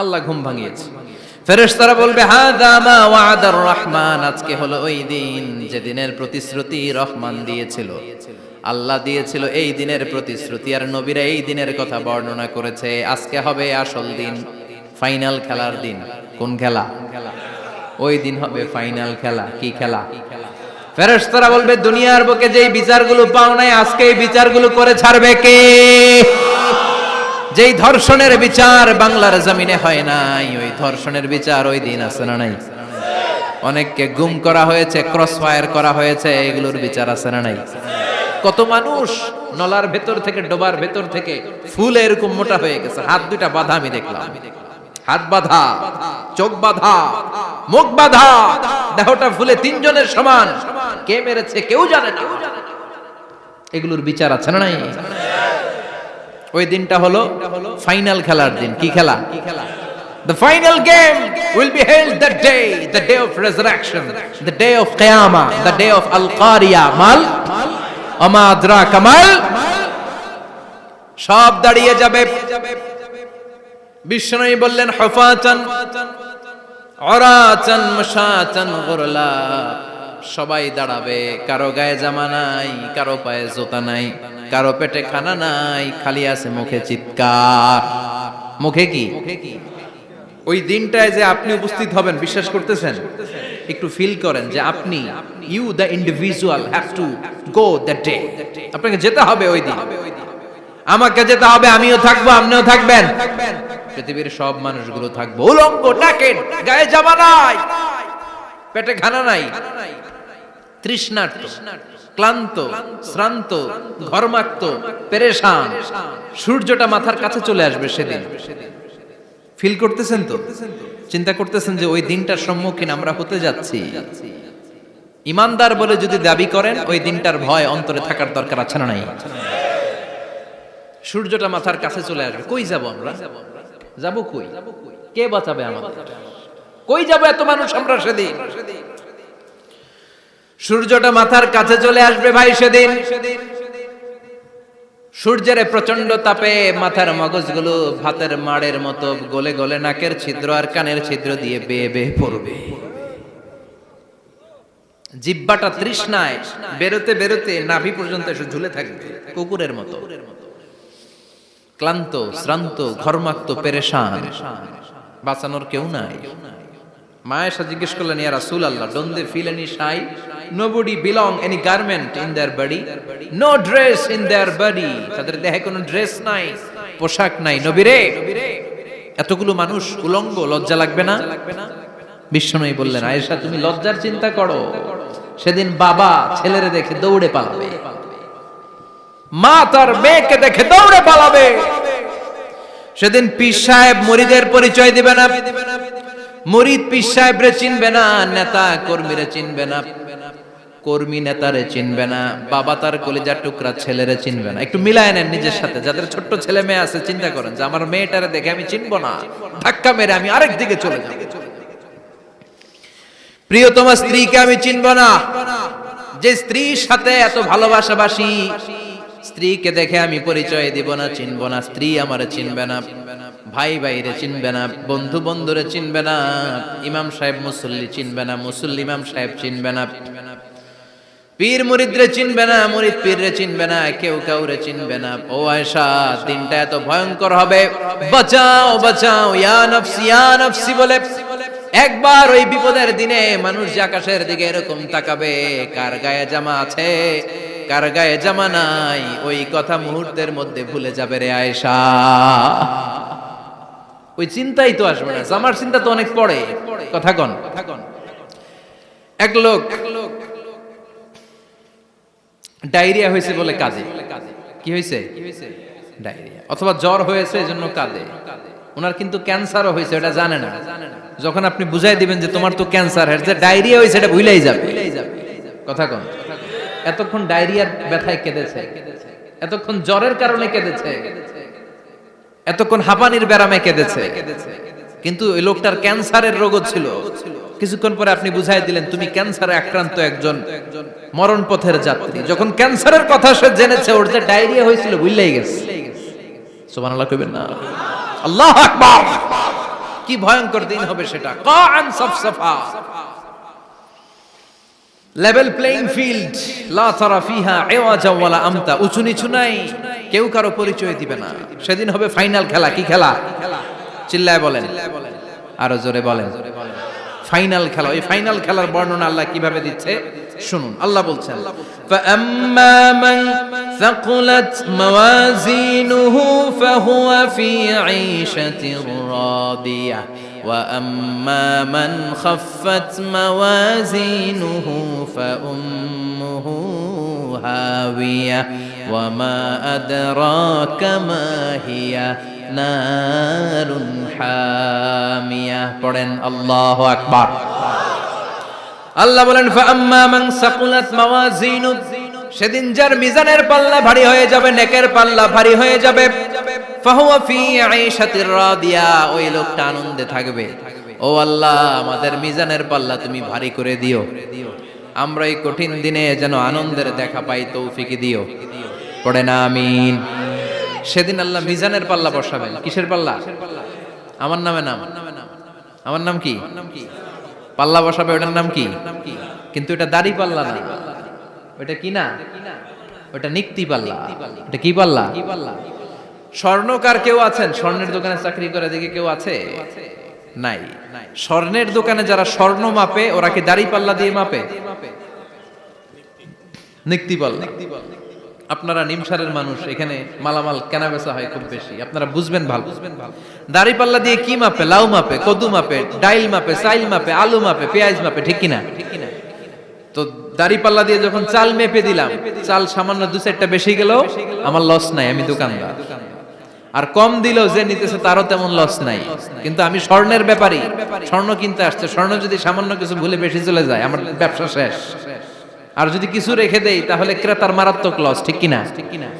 Speaker 1: আল্লাহ ঘুম ভাঙিয়েছে। ফেরেশতারা বলবে হাযা মা ওয়া'আদার রহমান। আজকে হলো ওই দিন যে দিনের প্রতিশ্রুতি রহমান দিয়েছিল, আল্লাহ দিয়েছিল। এই দিনের প্রতিশ্রুতি আর নবীরা এই দিনের কথা বর্ণনা করেছে। আজকে হবে আসল দিন, ফাইনাল খেলার দিন। কোন খেলা? ওই দিন হবে ফাইনাল খেলা। কি খেলা? ফেরেশতারা বলবে দুনিয়ার বুকে যেই বিচারগুলো পাও নাই আজকে এই বিচারগুলো করে ছাড়বে কে? যেই ধর্ষণের বিচার বাংলার জমিনে হয় নাই, ওই ধর্ষণের বিচার ওই দিন আছে না নাই? অনেককে গুম করা হয়েছে, ক্রস ফায়ার করা হয়েছে, এগুলোর বিচার আছে না নাই? কত মানুষ নলার ভেতর থেকে, ডোবার ভেতর থেকে ফুলে এরকম মোটা হয়ে গেছে। হাত দুইটা বাঁধা আমি দেখলাম। হাত বাঁধা, চোখ বাঁধা, মুখ বাঁধা, দেহটা ফুলে 3 জনের সমান। কে মেরেছে কেউ জানে না। এগুলোর বিচার আছে না নাই? ওই দিনটা হলো ফাইনাল খেলার দিন। কি খেলা? The final game will be held that day, the day of resurrection, the day of Qiyamah, the day of Al-Qariya. Mal আমা আদরাকা মাল। সব দাঁড়িয়ে যাবে। বিষ্ণু বললেন হুফাতান উরাতান মাশাতান গুরলা। সবাই দাঁড়াবে, কারো গায়ে জামা নাই, কারো পায়ে জুতা নাই, কারো পেটে খানা নাই, খালি আছে মুখে চিৎকার। মুখে কি? ওই দিনটায় যে আপনি উপস্থিত হবেন, বিশ্বাস করতেছেন? একটু ফিল করেন যে আপনি, you the individual have to go that day. আপনাকে যেতে হবে ওই দিন, আমাকে যেতে হবে, আমিও থাকবো, আপনিও থাকবেন, পৃথিবীর সব মানুষগুলো থাকবো উলঙ্গ, নাকেড, গায়ে জামা নাই, পেটে খানা নাই, তৃষ্ণার্ত, ক্লান্ত, শ্রান্ত, ঘর্মাক্ত, পেরেশান। সূর্যটা মাথার কাছে চলে আসবে সেদিন। ফিল করতেছেন তো? চিন্তা করতেছেন যে ওই দিনটার সম্মুখীন আমরা হতে যাচ্ছি। ইমানদার বলে যদি দাবি করেন, ওই দিনটার ভয় অন্তরে থাকার দরকার আছে না নাই? সূর্যটা মাথার কাছে চলে আসবে, কই যাব আমরা? যাব কই? কে বাঁচাবে আমাদের? কই যাব এত মানুষ আমরা সেদিন? সূর্যটা মাথার কাছে চলে আসবে ভাই সেদিন। সূর্যের প্রচন্ড তাপে মাথার মগজগুলো ভাতের মাড়ের মতো গলে গলে নাকের ছিদ্র আর কানের ছিদ্র দিয়ে বেয়ে বেয়ে পড়বে। জিহ্বাটা তৃষ্ণায় বেরোতে বেরোতে নাভি পর্যন্ত এসে ঝুলে থাকবে কুকুরের মতো। ক্লান্ত, শ্রান্ত, ঘর্মাক্ত, পেরেশান, বাঁচানোর কেউ নাই। মায়েশা জিজ্ঞেস করলেন, ইয়া রাসূলুল্লাহ, don't they feel any shy? Nobody belong any garment in their body, no dress in their body. তাদের দেহে কোনো ড্রেস নাই, পোশাক নাই। নবী রে, এতগুলো মানুষ উলঙ্গ, লজ্জা লাগবে না? বিশ্বনবী বললেন, আয়েশা তুমি লজ্জার চিন্তা করো, সেদিন বাবা ছেলেরে দেখে দৌড়ে পালাবে, মা তার মেয়েকে দেখে দৌড়ে পালাবে। সেদিন পীর সাহেব মুরিদের পরিচয় দিবে না, মুরিদ পীর সাহেবরে চিনবে না, নেতা কর্মীরে চিনবে না, কর্মী নেতারে চিনবে না, বাবা তার কলিজার টুকরা ছেলেরে চিনবে না। একটু মিলায় নেন নিজের সাথে। যাদের ছোট্ট ছেলে মেয়ে আছে, চিন্তা করেন যে আমার মেয়েটারে দেখে আমি চিনবো না, ধাক্কা মেরে আমি আরেক দিকে চলে যাব। প্রিয়তমা স্ত্রীকে আমি চিনবো না, যে স্ত্রীর সাথে এত ভালোবাসাবাসি, স্ত্রীকে দেখে আমি পরিচয় দিব না, চিনবো না। স্ত্রী আমারে চিনবে না, ভাই ভাইরে চিনবে না, বন্ধু বন্ধুরে চিনবে না, ইমাম সাহেব মুসল্লি চিনবে না, মুসল্লি ইমাম সাহেব চিনবে না, পীর মুরিদরে চিনবে না, মুরিদ পীররে চিনবে না, কেউ কাউরে চিনবে না। ও আয়েশা, দিনটা এত ভয়ঙ্কর হবে, বাঁচাও বাঁচাও, ইয়া নফসি ইয়া নফসি বলে একবার ওই বিপদের দিনে মানুষ যে আকাশের দিকে এরকম তাকাবে, কার গায়ে জামা আছে, কার গায়ে জামা নাই, ওই কথা মুহূর্তের মধ্যে ভুলে যাবে রে আয়েশা। ওই চিন্তাই তো আসবে না, জামার চিন্তা তো অনেক পরে। কথা কন। এক লোক ডায়রিয়া হয়েছে বলে কাঁদে। কি হয়েছে? ডায়রিয়া, অথবা জ্বর হয়েছে এজন্য কাঁদে। ওনার কিন্তু ক্যান্সারও হয়েছে, এটা জানে না। যখন আপনি বুঝাই দিবেন যে তোমার তো ক্যান্সার, যে ডায়রিয়া হয়েছে এটা ভুলেই যাবে। কথা কন। এতক্ষণ ডায়রিয়ার ব্যথায় কেঁদেছে, এতক্ষণ জ্বরের কারণে কেঁদেছে, এতক্ষণ হাঁপানির ব্যারামে কেঁদেছে, কিন্তু ওই লোকটার ক্যান্সারের রোগও ছিল। কিছুক্ষণ পরে আপনি বুঝাই দিলেন তুমি ক্যান্সারে আক্রান্ত একজন মরণ পথের যাত্রী। যখন ক্যান্সারের কথা সে জেনেছে, ওর যে ডায়রিয়া হয়েছিল ভুলেই গেছে। সুবহানাল্লাহ কইবেন না? আল্লাহু আকবার। কি ভয়ঙ্কর দিন হবে সেটা। কাআন সাফসাফা, লেভেল প্লেইং ফিল্ড, লা তারা ফিহা ইওয়াজা ওয়ালা আমতা, উঁচু নিচু নাই, কেউ কারো পরিচয় দিবে না। সেদিন হবে ফাইনাল খেলা। কি খেলা? চিল্লায় বলেন, আরো জোরে বলেন। ফাইনাল খেলা। ওই ফাইনাল খেলার বর্ণনা আল্লাহ কিভাবে দিচ্ছে শুনুন। আল্লাহ বলছেন, ফাআম্মা মান সাকুলাত মাওয়াজিনুহু ফাহুয়া ফি ঈশাতির রাদিয়াহ ওয়া আম্মা মান খাফফাত মাওয়াজিনুহু ফাউম্মুহু হাওিয়া ওয়া মা আদরাকা মা হিয়া নারুন হামিয়া। পড়েন আল্লাহু আকবার। আল্লাহ বলেন, ফাআম্মা মান সাকুলাত মাওয়াজিনু, সেদিন যার মিজানের পাল্লা ভারী হয়ে যাবে, নেকের পাল্লা ভারী হয়ে যাবে, ফাহুয়া ফি ঈশাতির রাদিয়া, ওই লোকটা আনন্দে থাকবে। ও আল্লাহ, আমাদের মিজানের পাল্লা তুমি ভারী করে দিও, আমরা এই কঠিন দিনে যেন আনন্দের দেখা পাই, তৌফিক দিও। পড়েন আমিন। সেদিন আল্লাহ মিজানের পাল্লা বসাবেন। কিসের পাল্লা? আমার নামে নাম। আমার নাম কি? পাল্লা বসাবে, ওটার নাম কি? কিন্তু এটা দাড়ি পাল্লা না, ওটা কি না, ওটা নিক্তি পাল্লা। এটা কি পাল্লা? স্বর্ণকার কেউ আছেন? স্বর্ণের দোকানে চাকরি করে দেখে কেউ আছে? নাই। স্বর্ণের দোকানে যারা স্বর্ণ মাপে ওরা কি দাড়ি পাল্লা দিয়ে মাপে? নিক্তি পাল্লা। আপনারা নিমসারের মানুষ, এখানে মালামাল কেনা বেচা হয় খুব বেশি, আপনারা বুঝবেন ভালো। দাড়ি পাল্লা দিয়ে কি মাপে? লাউ মাপে, কদু মাপে, ডাইল মাপে, চাইল মাপে, আলু মাপে, পেঁয়াজ মাপে, ঠিক কিনা? তো দাড়ি পাল্লা দিয়ে যখন চাল মেপে দিলাম, চাল সামান্য 2-4টা বেশি গেল, আমার লস নাই, আমি দোকানদার। আর কম দিল যে নিতেছে তারও তেমন লস নাই, কিন্তু আমি স্বর্ণের ব্যাপারী, স্বর্ণ কিনতে আসছে, স্বর্ণ যদি সামান্য কিছু ভুলে বেশি চলে যায় আমার ব্যবসা শেষ। আর যদি কিছু রেখে দেই তাহলে ক্রেতার মারাত্মক লস, ঠিক কিনা?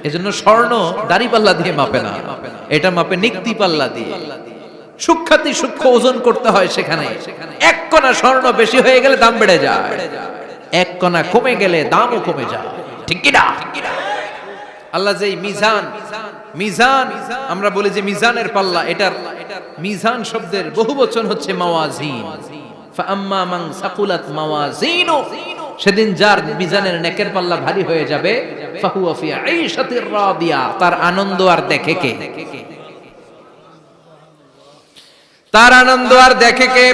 Speaker 1: এজন্য স্বর্ণ দাড়ি পাল্লা দিয়ে মাপে না, এটা মাপে নিক্তি পাল্লা দিয়ে। সূক্ষ্মাতি সূক্ষ্ম ওজন করতে হয় সেখানে। এক কণা স্বর্ণ বেশি হয়ে গেলে দাম বেড়ে যায়, এক কণা কমে গেলে দামও কমে যায়, ঠিক কিনা? আল্লাহ যে মিজান, মিজান আমরা বলি যে মিজানের পাল্লা, এটার মিজান শব্দের বহুবচন হচ্ছে মাওয়াজিন। ফাআম্মা মান সাকুলাত মাওয়াজিনু, সেদিন যার মিজানের নেকের পাল্লা ভারী হয়ে যাবে, ফাহুয়া ফি আইশাতির রাদিয়া, তার আনন্দ আর দেখে কে? তার আনন্দ আর দেখে কে?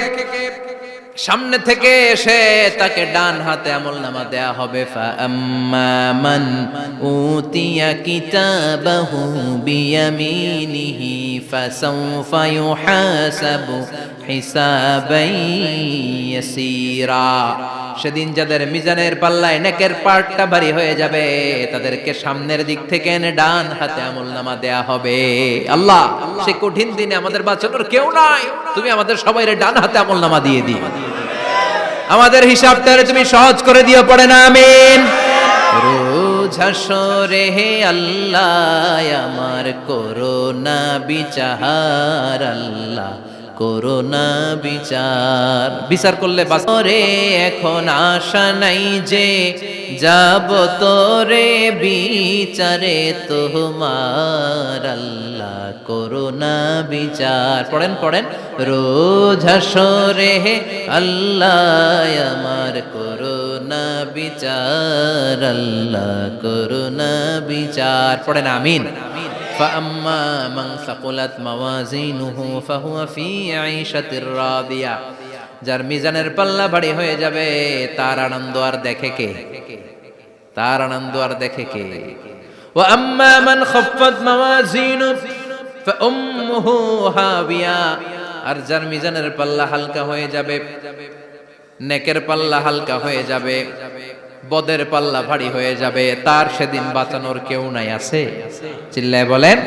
Speaker 1: সামনে থেকে এসে তাকে ডান হাতে আমলনামা দেয়া হবে। ফাআম্মা মান উতিয়া কিতাবাহু বিয়ামিনিহি ফাসাউফা ইউহাসাবু হিসাবান ইয়াসীরা। সেদিন যাদের মিজানের পাল্লায় নেকের পার্টটা ভারী হয়ে যাবে, তাদেরকে সামনের দিক থেকে এনে ডান হাতে আমলনামা দেয়া হবে। আল্লাহ, সেই কঠিন দিনে আমাদের বাঁচানোর কেউ নাই, তুমি আমাদের সবাইরে ডান হাতে আমলনামা দিয়ে দিও, আমাদের হিসাবটারে তুমি সহজ করে দিও, পড়ে না আমিন। রোজ হাসরে হে আল্লাহ আমার করোনা বিচার, আল্লাহ করোনা বিচার। বিচার করলে বাসরে এখন আশা নাই যে যাব তোরে বিচারে তোমার, আল্লাহ করোনা বিচার। পড়েন পড়েন, রোজ হাসরে হে আল্লাহ আমার করোনা বিচার, আল্লাহ করোনা বিচার। পড়েন আমিন। فأما من ثقلت موازينه فهو في عيشة راضية, যার মিজানের পাল্লা ভারী হয়ে যাবে তার আনন্দ আর দেখে কে? তার আনন্দ আর দেখে কে? وأما من خفت موازينه فأمه هاوية, আর যার মিজানের পাল্লা হালকা হয়ে যাবে, নেকের পাল্লা হালকা হয়ে যাবে, বদের পাল্লা ভারী হয়ে যাবে, তার সেদিন বাঁচানোর কেউ নাই। আছে? চিল্লায় বলেন।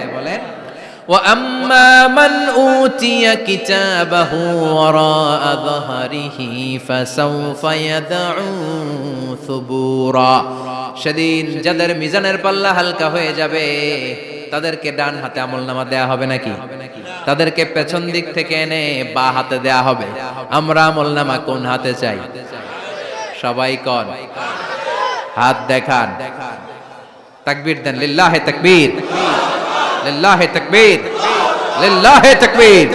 Speaker 1: وَأَمَّا مَنْ أُوتِيَ كِتَابَهُ وَرَاءَ ظَهْرِهِ فَسَوْفَ يَدْعُو ثُبُورًا, সেদিন যাদের মিজানের পাল্লা হালকা হয়ে যাবে তাদেরকে ডান হাতে আমলনামা দেয়া হবে নাকি? তাদেরকে পেছন দিক থেকে এনে বা হাতে দেয়া হবে। আমরা আমলনামা কোন হাতে চাই? সবাই কোন হাত দেখান, তাকবীর দেন, লিল্লাহে তাকবীর, লিল্লাহে তাকবীর, লিল্লাহে তাকবীর।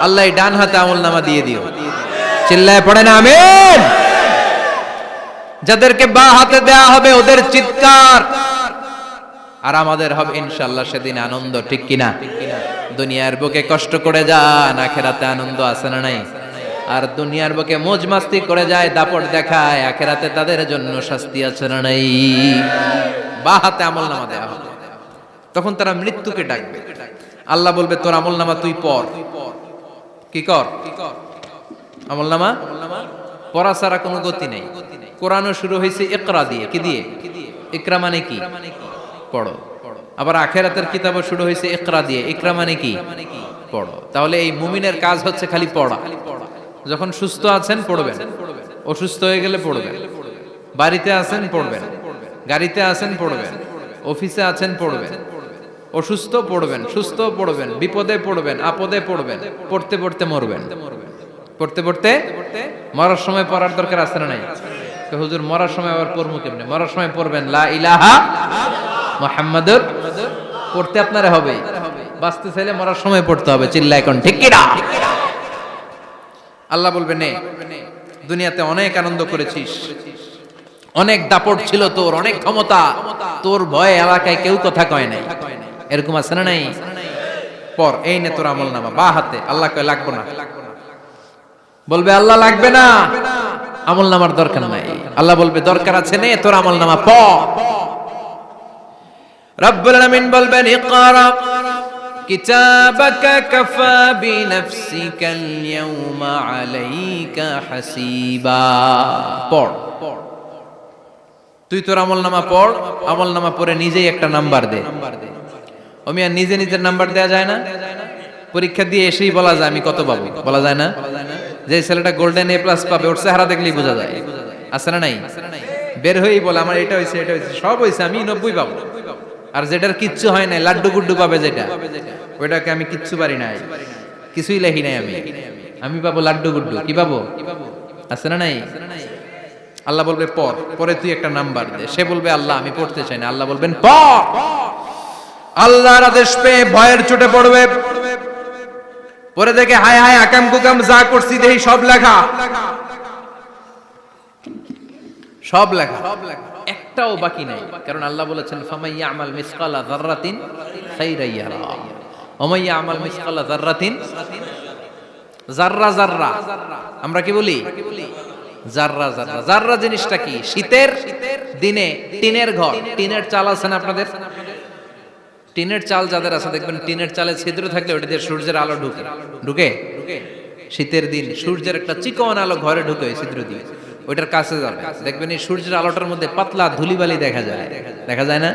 Speaker 1: আল্লাহ ডান হাতে আমলনামা দিয়ে দিও, চিল্লায় পড়েন আমিন। যাদেরকে বা হাতে দেয়া হবে ওদের চিৎকার, আর আমাদের হবে ইনশাআল্লাহ সেদিন আনন্দ, ঠিক কিনা? দুনিয়ার বুকে কষ্ট করে যান, আখিরাতে আনন্দ আছে না নাই? আর দুনিয়ার বুকে মौज মাস্তি করে যায়, দাপট দেখায়, আখিরাতে তাদের জন্য শাস্তি আছে না নাই? বা হাতে আমলনামা দেয়া হবে, তখন তারা মৃত্যুকে ডাকবে। আল্লাহ বলবে তোর আমলনামা তুই পড়। কি কর? আমলনামা পড়া ছাড়া কোনো গতি নেই। কোরআনও শুরু হয়েছে ইকরা দিয়ে। কি দিয়ে? ইকরা মানে কি? পড়ো। আবার আখিরাতের কিতাবও শুরু হয়েছে ইকরা দিয়ে। ইকরা মানে কি? পড়ো। তাহলে এই মুমিনের কাজ হচ্ছে খালি পড়া। যখন সুস্থ আছেন পড়বেন, অসুস্থ হয়ে গেলে পড়বেন, বাড়িতে আছেন পড়বেন, গাড়িতে আছেন পড়বেন, অফিসে আছেন পড়বেন, অসুস্থ পড়বেন, সুস্থ পড়বেন, বিপদে পড়বেন, আপদে পড়বেন, পড়তে পড়তে মরবেন। পড়তে পড়তে মরার সময় পড়ার দরকার আছে না নাই? হুজুর মরার সময় আবার পড়বো কেমনে? মরার সময় পড়বেন লা ইলাহা মুহাম্মাদুর, পড়তে আপনারা হবে। বাঁচতে চাইলে মরার সময় পড়তে হবে, চিল্লা এখন ঠিক কিনা? আল্লাহ বলবে নে দুনিয়াতে অনেক আনন্দ করেছিস, অনেক দাপট ছিল তোর, অনেক ক্ষমতা, তোর ভয়ে এলাকায় কেউ কথা কয় নাই, এরকম আছে না নাই? পর এই নে তোর আমল নামা, বা হাতে। আল্লাহ কয় লাগবে না। বলবে আল্লাহ লাগবে না, আমল নামার দরকার নাই। আল্লাহ বলবে দরকার আছে, নে তোর আমল নামা পড়। রব্বুল আলামিন বলবেন ইকরা কিতাবাকা কাফা বিনাফসিকাল ইয়াউমা আলাইকা হাসিবা। পড়, তুই তোর আমল নামা পড়। আমল নামা পড়ে নিজেই একটা নাম্বার দে। ও মিয়া, নিজে নিজের নাম্বার দেয়া যায় না? পরীক্ষা দিয়ে এসেই বলা যায় আমি কত পাবো, বলা যায় না? যে ছেলেটা গোল্ডেন এ প্লাস পাবে ওর চেহারা দেখলেই বোঝা যায়, আছে না নাই? বের হয়েই বলে আমার এটা হয়েছে, এটা হয়েছে, সব হয়েছে, আমি 90 পাবো। আর যেটার কিচ্ছু হয় নাই, লাড্ডু গুড্ডু পাবে যেটা, ওইটাকে আমি কিচ্ছু পারি নাই, কিছুই লেখি নাই আমি পাবো লাড্ডু গুড্ডু। কি পাবো? আছে না নাই? আল্লাহ বলবে পড়, পরে তুই একটা নাম্বার দে। সে বলবে আল্লাহ আমি পড়তে চাই না। আল্লাহ বলবেন পড়। আল্লাহর আদেশ পেয়ে ভয়ের চোটে পড়বে, পরে দেখে হায় হায় আকাম কুকাম যা করছি দেখি সব লেখা, সব লেখা, একটাও বাকি নাই। কারণ আল্লাহ বলেছেন ফামাই ইয়ামাল মিসকালা যাররাতিন খাইরান ইয়ারা ওয়া মান ইয়ামাল মিসকালা যাররাতিন, যাররা যাররা আমরা কি বলি? যাররা যাররা। যাররা জিনিসটা কি? শীতের দিনে টিনের ঘর, টিনের চাল আছে না আপনাদের? টিনের চাল যাদের আছে দেখবেন টিনের চালে ছিদ্র থাকলে ওটা দিয়ে সূর্যের আলো ঢুকে ঢুকে শীতের দিন সূর্যের একটা চিকন আলো ঘরে ঢুকে ওই ছিদ্র দিয়ে, ওইটার কাছে যাবে দেখবেন এই সূর্যের আলোটার মধ্যে পাতলা ধুলিবালি দেখা যায়, দেখা যায় না?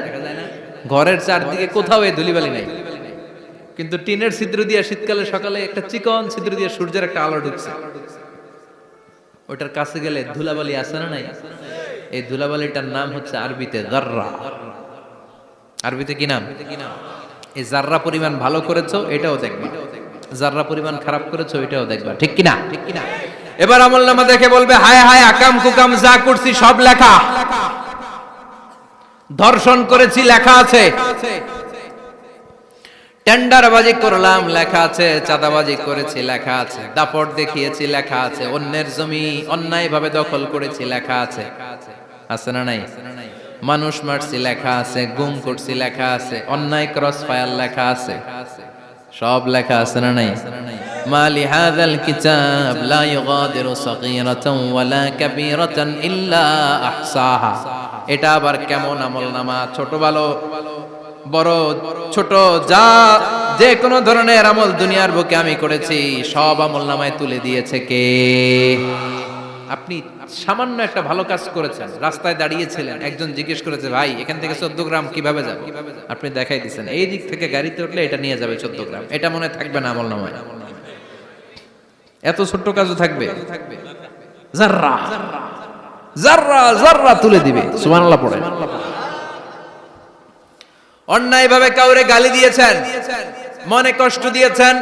Speaker 1: ঘরের চারদিকে কোথাও এই ধুলিবালি নাই, কিন্তু টিনের ছিদ্র দিয়ে শীতকালে সকালে একটা চিকন ছিদ্র দিয়ে সূর্যের একটা আলো ঢুকছে, ওইটার কাছে গেলে ধুলাবালি আছে না নাই? এই ধুলাবালিটার নাম হচ্ছে আরবিতে যাররা। আরবিতে কি নাম? এই যাররা পরিমাণ ভালো করেছো এটাও দেখবা, যাররা পরিমাণ খারাপ করেছো এটাও দেখবা, ঠিক কিনা? ঠিক কিনা? এবার আমলনামা দেখে বলবে হায় হায় আকাম কুকাম যা করছি সব লেখা, ধর্ষণ করেছি লেখা আছে, টেন্ডারবাজি করলাম লেখা আছে, চাঁদাবাজি করেছি লেখা আছে, দাপট দেখিয়েছি লেখা আছে, অন্যের জমি অন্যায়ভাবে দখল করেছি লেখা আছে, আছে না নাই? মানুষ মারছি লেখা আছে, গুম করছি লেখা আছে, অন্যায় ক্রস ফায়ার লেখা আছে, সব লেখা আছে না নাই? মালি হাযাল কিতাব লা ইউগাদিরু সাগীরাতান ওয়ালা কাবীরাতান ইল্লা আহসাহা। এটা আবার কেমন আমলনামা? ছোট ভালো বড় ছোট যা যে কোনো ধরনের আমল দুনিয়ার বুকে আমি করেছি সব আমলনামায় তুলে দিয়েছে কে? আপনি সামান্য একটা ভালো কাজ করেছেন, রাস্তায় দাঁড়িয়েছিলেন, একজন জিজ্ঞেস করেছে ভাই এখান থেকে 14 গ্রাম কিভাবে যাবে, আপনি দেখাই দিচ্ছেন এই দিক থেকে গাড়িতে উঠলে এটা নিয়ে যাবে 14 গ্রাম, এটা মনে থাকবে না আমলনামায়? এত ছোট্ট কাজও থাকবে? যাররা যাররা যাররা তুলে দিবে। সুবহানাল্লাহ পড়ে। অন্যায় ভাবে কাউরে গালি দিয়েছেন, মনে কষ্ট দিয়েছেন,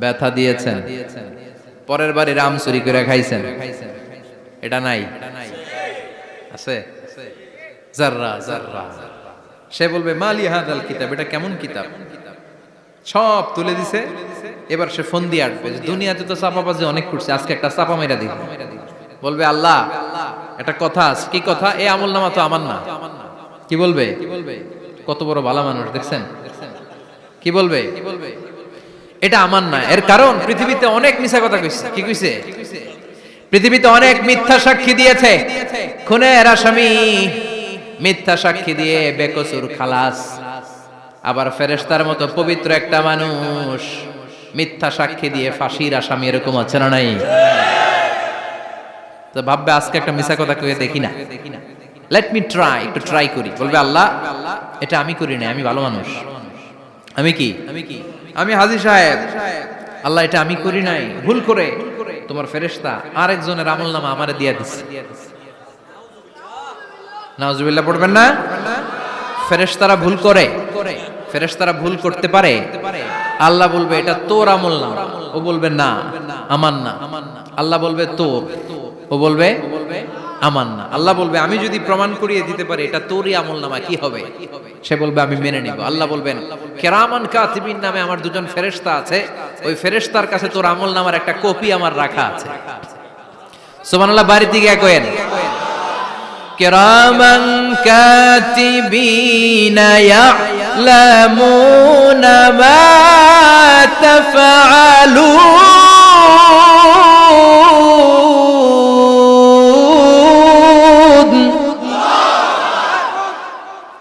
Speaker 1: ব্যথা দিয়েছেন, পরের বাড়ি রাম চুরি করে খাইছেন, এটা নাই? আছে? যাররা যাররা। সে বলবে মালি হাযাল কিতাব, এটা কেমন কিতাব? সব তুলে দিছে। এবার সে ফোন দিয়ে আসবে যে দুনিয়াতে তো চাপাবাজি অনেক করছে, আজকে একটা চাপা মেরা দিব। বলবে আল্লাহ একটা কথা আছে। কি কথা? এই আমলনামা তো আমার না। কি বলবে? কত বড় ভালো মানুষ দেখছেন? কি বলবে? এটা আমার না। এর কারণ পৃথিবীতে অনেক মিথ্যা কথা কইছে। কি কইছে? পৃথিবীতে অনেক মিথ্যা সাক্ষী দিয়েছে, খুনের আসামি মিথ্যা সাক্ষী দিয়ে বেকসুর খালাস। আবার ফেরেশতার মতো পবিত্র একটা মানুষ মিথ্যা সাক্ষী দিয়ে ফাঁসির আসামি, এরকম আছে না নাই? তো ভাববে আজকে একটা মিথ্যা কথা কয়ে দেখি না, লেট মি ট্রাই, একটু ট্রাই করি। বলবে আল্লাহ এটা আমি করি না, আমি ভালো মানুষ, আমি কি আমি হাজী সাহেব, আল্লাহ এটা আমি করি নাই, ভুল করে তোমার ফেরেশতা আরেকজনের আমলনামা আমারে দিয়া দিছে। নাউজুবিল্লাহ পড়বেন না? ফেরেশতারা ভুল করে, ফেরেশতারা ভুল করতে পারে। আল্লাহ বলবে এটা তোর আমলনামা, ও বলবে না আমার না। আল্লাহ বলবে তোর, ও বলবে আমার না। আল্লাহ বলবে আমি যদি প্রমাণ করিয়ে দিতে পারি এটা তোরই আমলনামা, কি হবে? সে বলবে আমি মেনে নিব। আল্লাহ বলবেন কিরামান কাতিবিন নামে আমার দুজন ফেরেশতা আছে, ওই ফেরেশতার কাছে তোর আমলনামার একটা কপি আমার রাখা আছে, সুবহানাল্লাহ বাড়িতে গিয়ে কয়েন কিরামান কাতিবিনা ইয়ালামুনা মা তাফআলুন।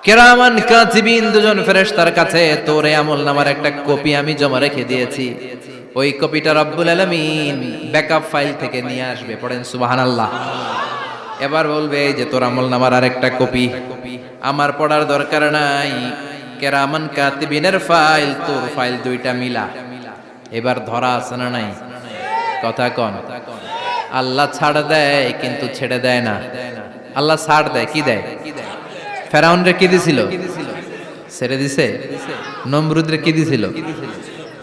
Speaker 1: কিরামান কাতিবিন দুজন ফেরেশতার কাছে তোর আমলনামার একটা কপি আমি জমা রেখে দিয়েছি, ওই কপিটা রব্বুল আলামিন ব্যাকআপ ফাইল থেকে নিয়ে আসবে। পড়েন সুবহানাল্লাহ। এবার বলবে যে তোর আমলনামার আরেকটা কপি আমার পড়ার দরকার নাই, কিরামান কাতিবিনের ফাইল তোর ফাইল দুইটা মিলা। এবার ধরা আছে না নাই? কথা কন। আল্লাহ ছাড় দেয় কিন্তু ছেড়ে দেয় না। আল্লাহ ছাড় দেয়, কি দেয়? ফেরাউনরে কি দিছিল? ছেড়ে দিছে। নমরুদরে কি দিছিল?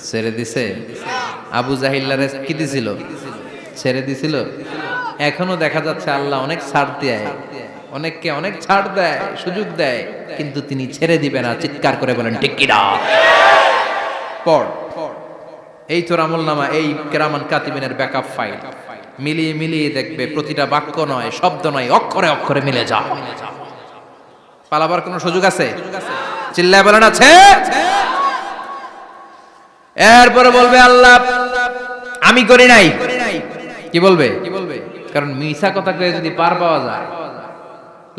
Speaker 1: ছেড়ে দিছে। আবু জাহিল্লারে কি দিছিল? ছেড়ে দিছিল। এখনো দেখা যাচ্ছে আল্লাহ অনেক ছাড় দেয়, অনেককে অনেক ছাড় দেয়, সুযোগ দেয়, কিন্তু তিনি ছেড়ে দিবে না। চিৎকার করে বলেন ঠিক কি না? পড়, এই তোর আমলনামা, এই কিরামান কাতিবিনের ব্যাকআপ ফাইল মিলিয়ে মিলিয়ে দেখবে প্রতিটা বাক্য নয়, শব্দ নয়, অক্ষরে অক্ষরে মিলে যা। পালাবার কোনো সুযোগ আছে? চিল্লায় বলেন আছে। এরপরে বলবে আল্লাহ আমি করি নাই। কি বলবে? কারণ মিছা কথা কয়ে যদি পার পাওয়া যায়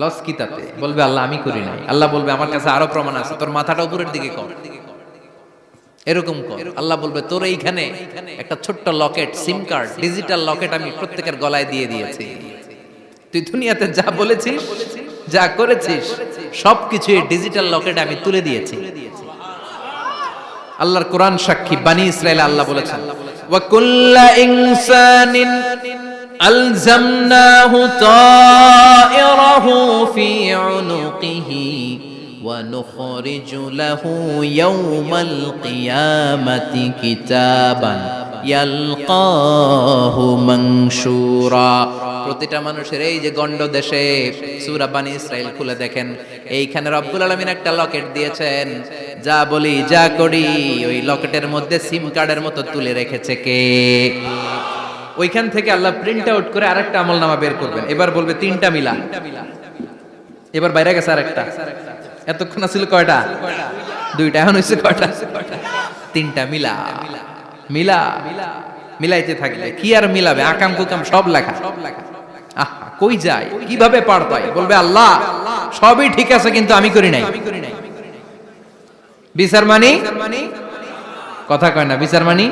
Speaker 1: লস কি তাতে? বলবে আল্লাহ আমি করি নাই। আল্লাহ বলবে আমার কাছে আরো প্রমাণ আছে, তোর মাথাটা উপরের দিকে কর, এরকম কর। আল্লাহ বলবে তোর এইখানে একটা ছোট্ট লকেট, সিম কার্ড, ডিজিটাল লকেট আমি প্রত্যেকের গলায় দিয়ে দিয়েছি। তুই দুনিয়াতে যা বলেছিস, যা করেছিস, সবকিছু এই ডিজিটাল লকেট আমি তুলে দিয়েছি। আল্লাহর কোরআন সাক্ষী, বানি ইসরাইল আল্লাহ বলেছেন ওয়া কুল্লা ইনসানিন আলজামনাহু তায়রাহু ফি উনুকিহি ওয়া নুখরিজু লাহু ইয়াওমাল কিয়ামাতি কিতাবান ইয়ালকাহু মানশুরা। প্রতিটা মানুষের এই যে গন্ড দেশে সূরা বানি ইসরাইল খুলে দেখেন, এইখানে রব্বুল আলামিন একটা লকেট দিয়েছেন। যা বলি যা করি ওই লকেটের মধ্যে সিম কার্ডের মতো তুলে রেখেছে কে? ওইখান থেকে আল্লাহ প্রিন্ট আউট করে আরেকটা আমলনামা বের করবেন। এবার বলবে তিনটা মিলা। এবার বাইরে গেছে আরেকটা। এতক্ষণ ছিল কয়টা? দুইটা। এখন হইছে কয়টা? তিনটা মিলা। মিলা মিলাইতে থাকলে কি আর মিলাবে? আকাম কুকাম সব লেখা। আহা, কই যায়, কিভাবে পার পায়? বলবে আল্লাহ সবই ঠিক আছে কিন্তু আমি করি নাই। বিচার মানি কথা কয় না। বিচার মানি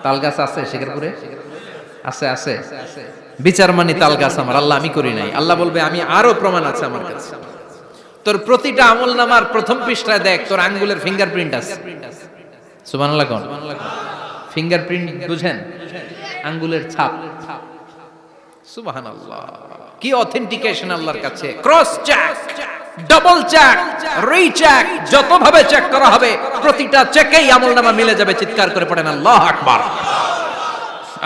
Speaker 1: তাল গাছ আছে শেখরপুরে? আছে আছে। বিচার মানি তাল গাছ আমার। আল্লাহ আমি করি নাই। আল্লাহ বলবে আমি আরো প্রমাণ আছে আমার কাছে। তোর প্রতিটা আমলনামার প্রথম পৃষ্ঠায় দেখ তোর আঙ্গুলের ফিঙ্গারপ্রিন্ট আছে। সুবহানাল্লাহ কোন? ফিঙ্গারপ্রিন্ট বুঝেন? আঙ্গুলের ছাপ। সুবহানাল্লাহ, কি অথেন্টিকেশন আল্লাহর কাছে। Cross check, double check, recheck, যতভাবে চেক করা হবে প্রতিটা চেকেই আমলনামা মিলে যাবে। চিৎকার করে পড়েন আল্লাহু আকবার।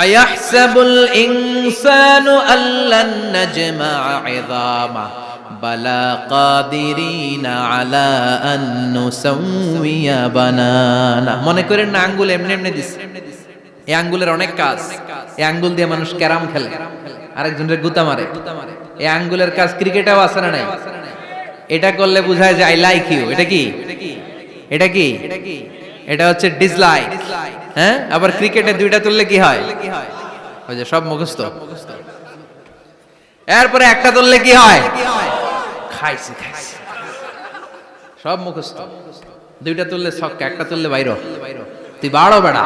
Speaker 1: আয়াহসাবুল ইনসানু আল্লান নাজমা ইযামা বালা কাদিরিনা আলা আন নুসাউইয়া বানানা। মনে করেন না আঙ্গুল এমনি এমনি দিছে। এই আঙ্গুলের অনেক কাজ। এই আঙ্গুল দিয়ে মানুষ ক্যারাম খেলে, আরেকজনের গুতা মারে। এই আঙ্গুলের কাজ ক্রিকেটেও আছে না নাই? এটা করলে বোঝায় যে আই লাইক ইউ। এটা কি? এটা কি? এটা হচ্ছে ডিসলাইক। হ্যাঁ, আবার ক্রিকেটে দুইটা তুললে কি হয়? ওই যে সব মুখস্থ। এরপরে একটা তুললে কি হয়? খাইছে খাইছে, সব মুখস্থ। দুইটা তুললে ছক্কা, একটা তুললে বাইরে। তুই বাড়ো বেড়া,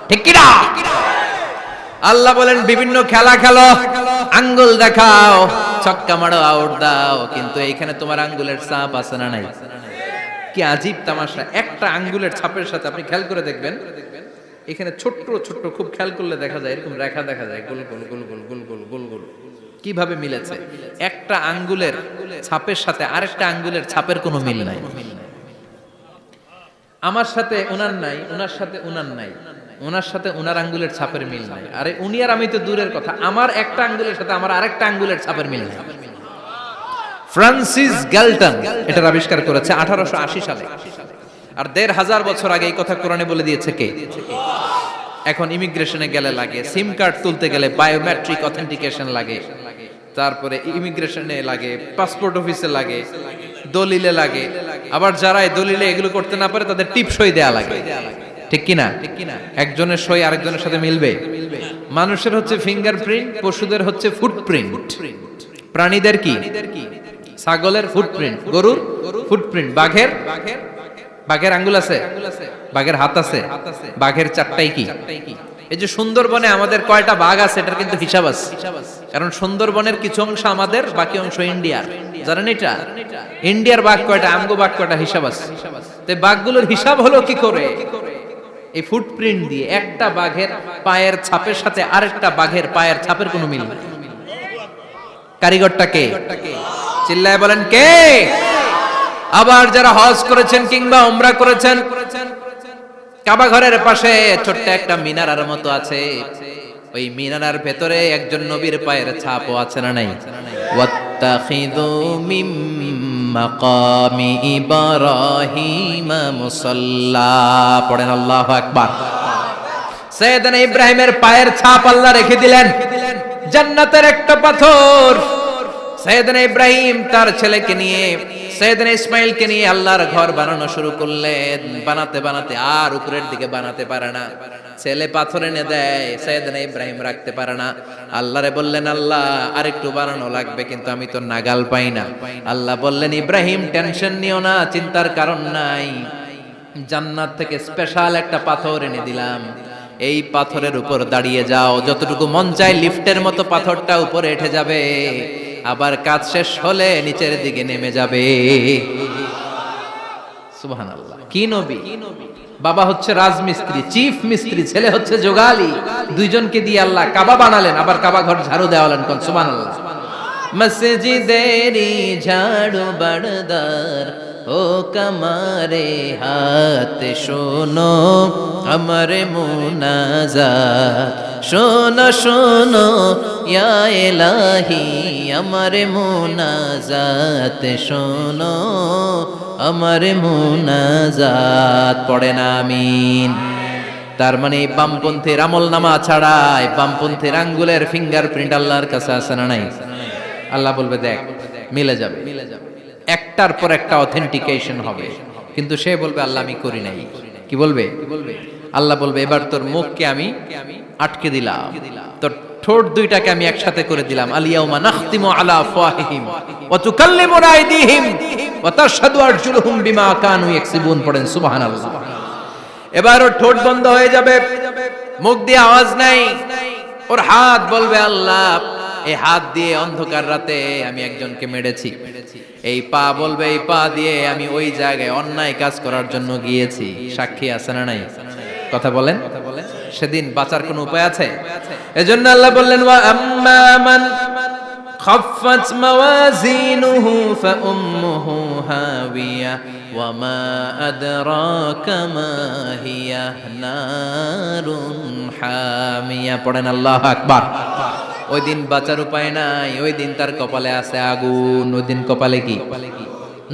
Speaker 1: ঠিক কি না? আল্লাহ বলেন বিভিন্ন খেলা খেলো, আঙ্গুল দেখাও, ছক্কা মারো, আউট দাও, কিন্তু এইখানে তোমার আঙ্গুলের ছাপ আছে না নাই? কি আজীব তামাশা। একটা আঙ্গুলের ছাপের সাথে আপনি খেয়াল করে দেখবেন, এখানে ছোট্ট ছোট্ট খুব খেয়াল করলে দেখা যায় এরকম রেখা দেখা যায়, গোল গোল গোল গোল গোল গোল গোল গোল। কিভাবে মিলেছে? একটা আঙ্গুলের ছাপের সাথে আরেকটা আঙ্গুলের ছাপের কোনো মিল নাই। আমার সাথে ওনার নাই, ওনার সাথে ওনার নাই, ওনার সাথে ওনার আঙ্গুলের ছাপের মিল নাই। আরে উনি আর আমি তো দূরের কথা, আমার একটা আঙ্গুলের সাথে আমার আরেকটা আঙ্গুলের ছাপের মিল নাই। ফ্রান্সিস গ্যালটন এটা আবিষ্কার করেছে 1880 সালে। আর 1500 বছর আগে এই কথা কোরআনে বলে দিয়েছে কে? এখন ইমিগ্রেশনে গেলে লাগে, সিম কার্ড তুলতে গেলে বায়োমেট্রিক অথেন্টিকেশন লাগে, তারপরে ইমিগ্রেশনে লাগে, পাসপোর্ট অফিসে লাগে, দলিলে লাগে, আবার যারা এই দলিলে এগুলো করতে না পারে তাদের টিপ সই দেয়া লাগে, ঠিক কিনা? একজনের সই আরেকজনের সাথে মিলবে? মানুষের হচ্ছে ফিঙ্গারপ্রিন্ট, পশুদের হচ্ছে ফুটপ্রিন্ট, প্রাণীদের কি? ছাগলের ফুটপ্রিন্ট, গরুর ফুটপ্রিন্ট, বাঘের আঙ্গুল আছে, বাঘের হাত আছে, বাঘের চারটাই কি? এই যে সুন্দরবনে আমাদের কয়টা বাঘ আছে এটার কিন্তু হিসাব আছে, কারণ সুন্দরবনের কিছু অংশ আমাদের, বাকি অংশ ইন্ডিয়ার। জানেন এটা? ইন্ডিয়ার বাঘ কয়টা, আমগো বাঘ কয়টা, হিসাব আছে। তো বাঘগুলোর হিসাব হলো কি করে? এই ফুটপ্রিন্ট দিয়ে। একটা বাঘের পায়ের ছাপের সাথে আরেকটা বাঘের পায়ের ছাপের কোনো মিল নেই। কারিগরটা কে? চিল্লায় বলেন কে? আবার যারা হজ করেছেন কিংবা উমরা করেছেন, কাবা ঘরের পাশে ছোট্ট একটা মিনারার মতো আছে, ওই মিনারার ভেতরে একজন নবীর পায়ের ছাপও আছে না নাই? ওয়াত্তাখিযু মিম মাকামি ইব্রাহিম মুসাল্লা, পড়েন আল্লাহু আকবার। সাইয়েদনা ইব্রাহিমের পায়ের ছাপ আল্লাহ রেখে দিলেন জান্নাতের একটা পাথর। সাইয়েদনা ইব্রাহিম তার ছেলেকে নিয়ে, সাইয়েদনা ইসমাইলকে নিয়ে আল্লাহর ঘর বানানো শুরু করলেন। বানাতে বানাতে আর উপরের দিকে বানাতে পারে না, ছেলে পাথর এনে দেয়, সাইয়েদনা ইব্রাহিম রাখতে পারে না। আল্লাহরে বললেন, আল্লাহ আরেকটু বানানো লাগবে, কিন্তু আমি তো নাগাল পাই না। আল্লাহ বললেন, ইব্রাহিম টেনশন নিও না, চিন্তার কারণ নাই, জান্নাত থেকে স্পেশাল একটা পাথর এনে দিলাম, এই পাথরের উপর দাঁড়িয়ে যাও, যতটুকু মন চায় লিফটের মতো পাথরটা উপরে উঠে যাবে, আবার কাজ শেষ হলে নিচের দিকে নেমে যাবে। সুবহানাল্লাহ। কি নবী! বাবা হচ্ছে রাজমিস্ত্রি, চিফ মিস্ত্রি, ছেলে হচ্ছে যোগালী, দুইজনকে দিয়ে আল্লাহ কাবা বানালেন, আবার কাবা ঘর ঝাড়ু দেওয়ালেন। কোন সুবহানাল্লাহ। মসজিদেরি ঝাড়ু বারদার ও কমারে হাত শোনো আমার মুনাজাত, শোনো শোনো ইয়া ইলাহি আমার মুনাজাত, শোনো আমার মুনাজাত, পড়েন আমিন। তার মানে বামপন্থীর আমল নামা ছাড়াই বামপন্থীর আঙ্গুলের ফিঙ্গারপ্রিন্ট আল্লাহর কাছে আছে না নাই? আল্লাহ বলবে দেখ মিলে যাবে, একটার পর একটা অথেন্টিকেশন হবে, কিন্তু সে বলবে আল্লাহ আমি করি নাই। কি বলবে? আল্লাহ বলবে এবার তোর মুখকে আমি আটকে দিলাম, তোর ঠোঁট দুইটাকে আমি একসাথে করে দিলাম। আলিয়াউমা নাখতিমু আলা আফওয়াহিহিম ওয়া তুকাল্লিমুনা আইদিহিম ওয়া তাশহাদু আরজুলুহুম বিমা কানু ইয়াকসিবুন, পড়েন সুবহানাল্লাহ। এবার ওর ঠোঁট বন্ধ হয়ে যাবে, মুখ দিয়ে আওয়াজ নাই, ওর হাত বলবে আল্লাহ এই হাত দিয়ে অন্ধকার রাতে আমি একজনকে মেরেছি, এই পা বলবে এই পা দিয়ে আমি ওই জায়গায় অন্যায় কাজ করার জন্য গিয়েছি। সাক্ষী আছে না নাই? কথা বলেন। সেদিন বাঁচার কোনো উপায় আছে? এজন্য আল্লাহ বললেন, ওয়া আম্মা মান খাফফাত মাওয়াজিনুহু ফাউম্মুহু হাবিয়া ওয়া মা আদরাকা মা হিয়া নারুন হামিয়া, পড়েন আল্লাহু আকবার। ওই দিন বাঁচার উপায় নাই, ওই দিন তার কপালে আছে আগুন। ওই দিন কপালে কি?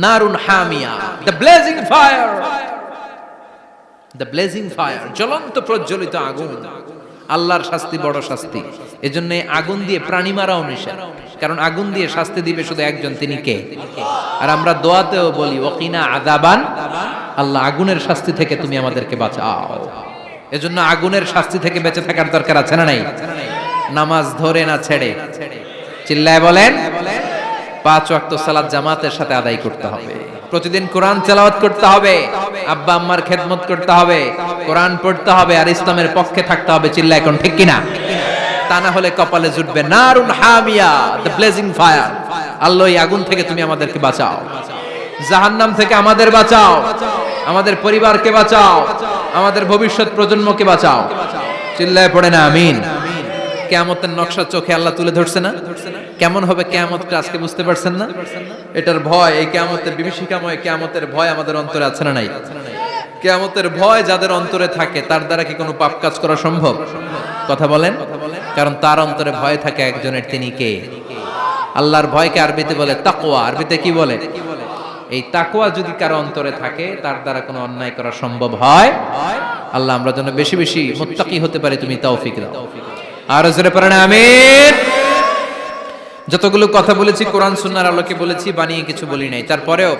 Speaker 1: নারুন হামিয়া, the blazing fire, the blazing fire, জ্বলন্ত প্রজ্বলিত আগুন। আল্লাহর শাস্তি বড় শাস্তি। এজন্য আগুন দিয়ে প্রাণী মারাও নিষেধ, কারণ আগুন দিয়ে শাস্তি দিবে শুধু একজন, তিনি কে? আর আমরা দোয়াতেও বলি ওয়াকিনা আযাবান, আল্লাহ আগুনের শাস্তি থেকে তুমি আমাদেরকে বাঁচাও। এজন্য আগুনের শাস্তি থেকে বেঁচে থাকার দরকার আছে না নাই? নামাজ ধরে না ছেড়ে, চিল্লায় বলেন, 5 ওয়াক্ত সালাত জামাতের সাথে আদায় করতে হবে, প্রতিদিন কোরআন তেলাওয়াত করতে হবে, আব্বা আম্মার খেদমত করতে হবে, কোরআন পড়তে হবে, আর ইসলামের পক্ষে থাকতে হবে। চিল্লায় এখন ঠিক কিনা? তা না হলে কপালে জুটবে নারুন হামিয়া, দ্য ব্লেজিং ফায়ার। আল্লাহ এই আগুন থেকে তুমি আমাদেরকে বাঁচাও, জাহান্নাম থেকে আমাদের বাঁচাও, আমাদের পরিবারকে বাঁচাও, আমাদের ভবিষ্যৎ প্রজন্মকে বাঁচাও। চিল্লায় পড়ে না আমিন। কিয়ামতের নকশা চোখে আল্লাহ তুলে ধরছে না? কেমন হবে কিয়ামতটা আজকে বুঝতে পারছেন না? এটার ভয়, এই কিয়ামতের বিভীষিকাময় কিয়ামতের ভয় আমাদের অন্তরে আছে না নাই? কিয়ামতের ভয় যাদের অন্তরে থাকে তার দ্বারা কি কোনো পাপ কাজ করা সম্ভব? কথা বলেন। কারণ তার অন্তরে ভয় থাকে একজনের, তিনি কে? আল্লাহর ভয়কে আরবিতে বলে তাকওয়া। আরবিতে কি বলে? এই তাকওয়া যদি কারো অন্তরে থাকে তার দ্বারা কোনো অন্যায় করা সম্ভব হয় আল্লাহ আমরা যেন বেশি বেশি মুত্তাকি হতে পারি, তুমি তৌফিক দাও। আর জোরে পড়েন আমিন। যতগুলো কথা বলেছি কোরআন সুন্নাহর আলোকে বলেছি, বানিয়ে কিছু বলি নাই। তারপরেও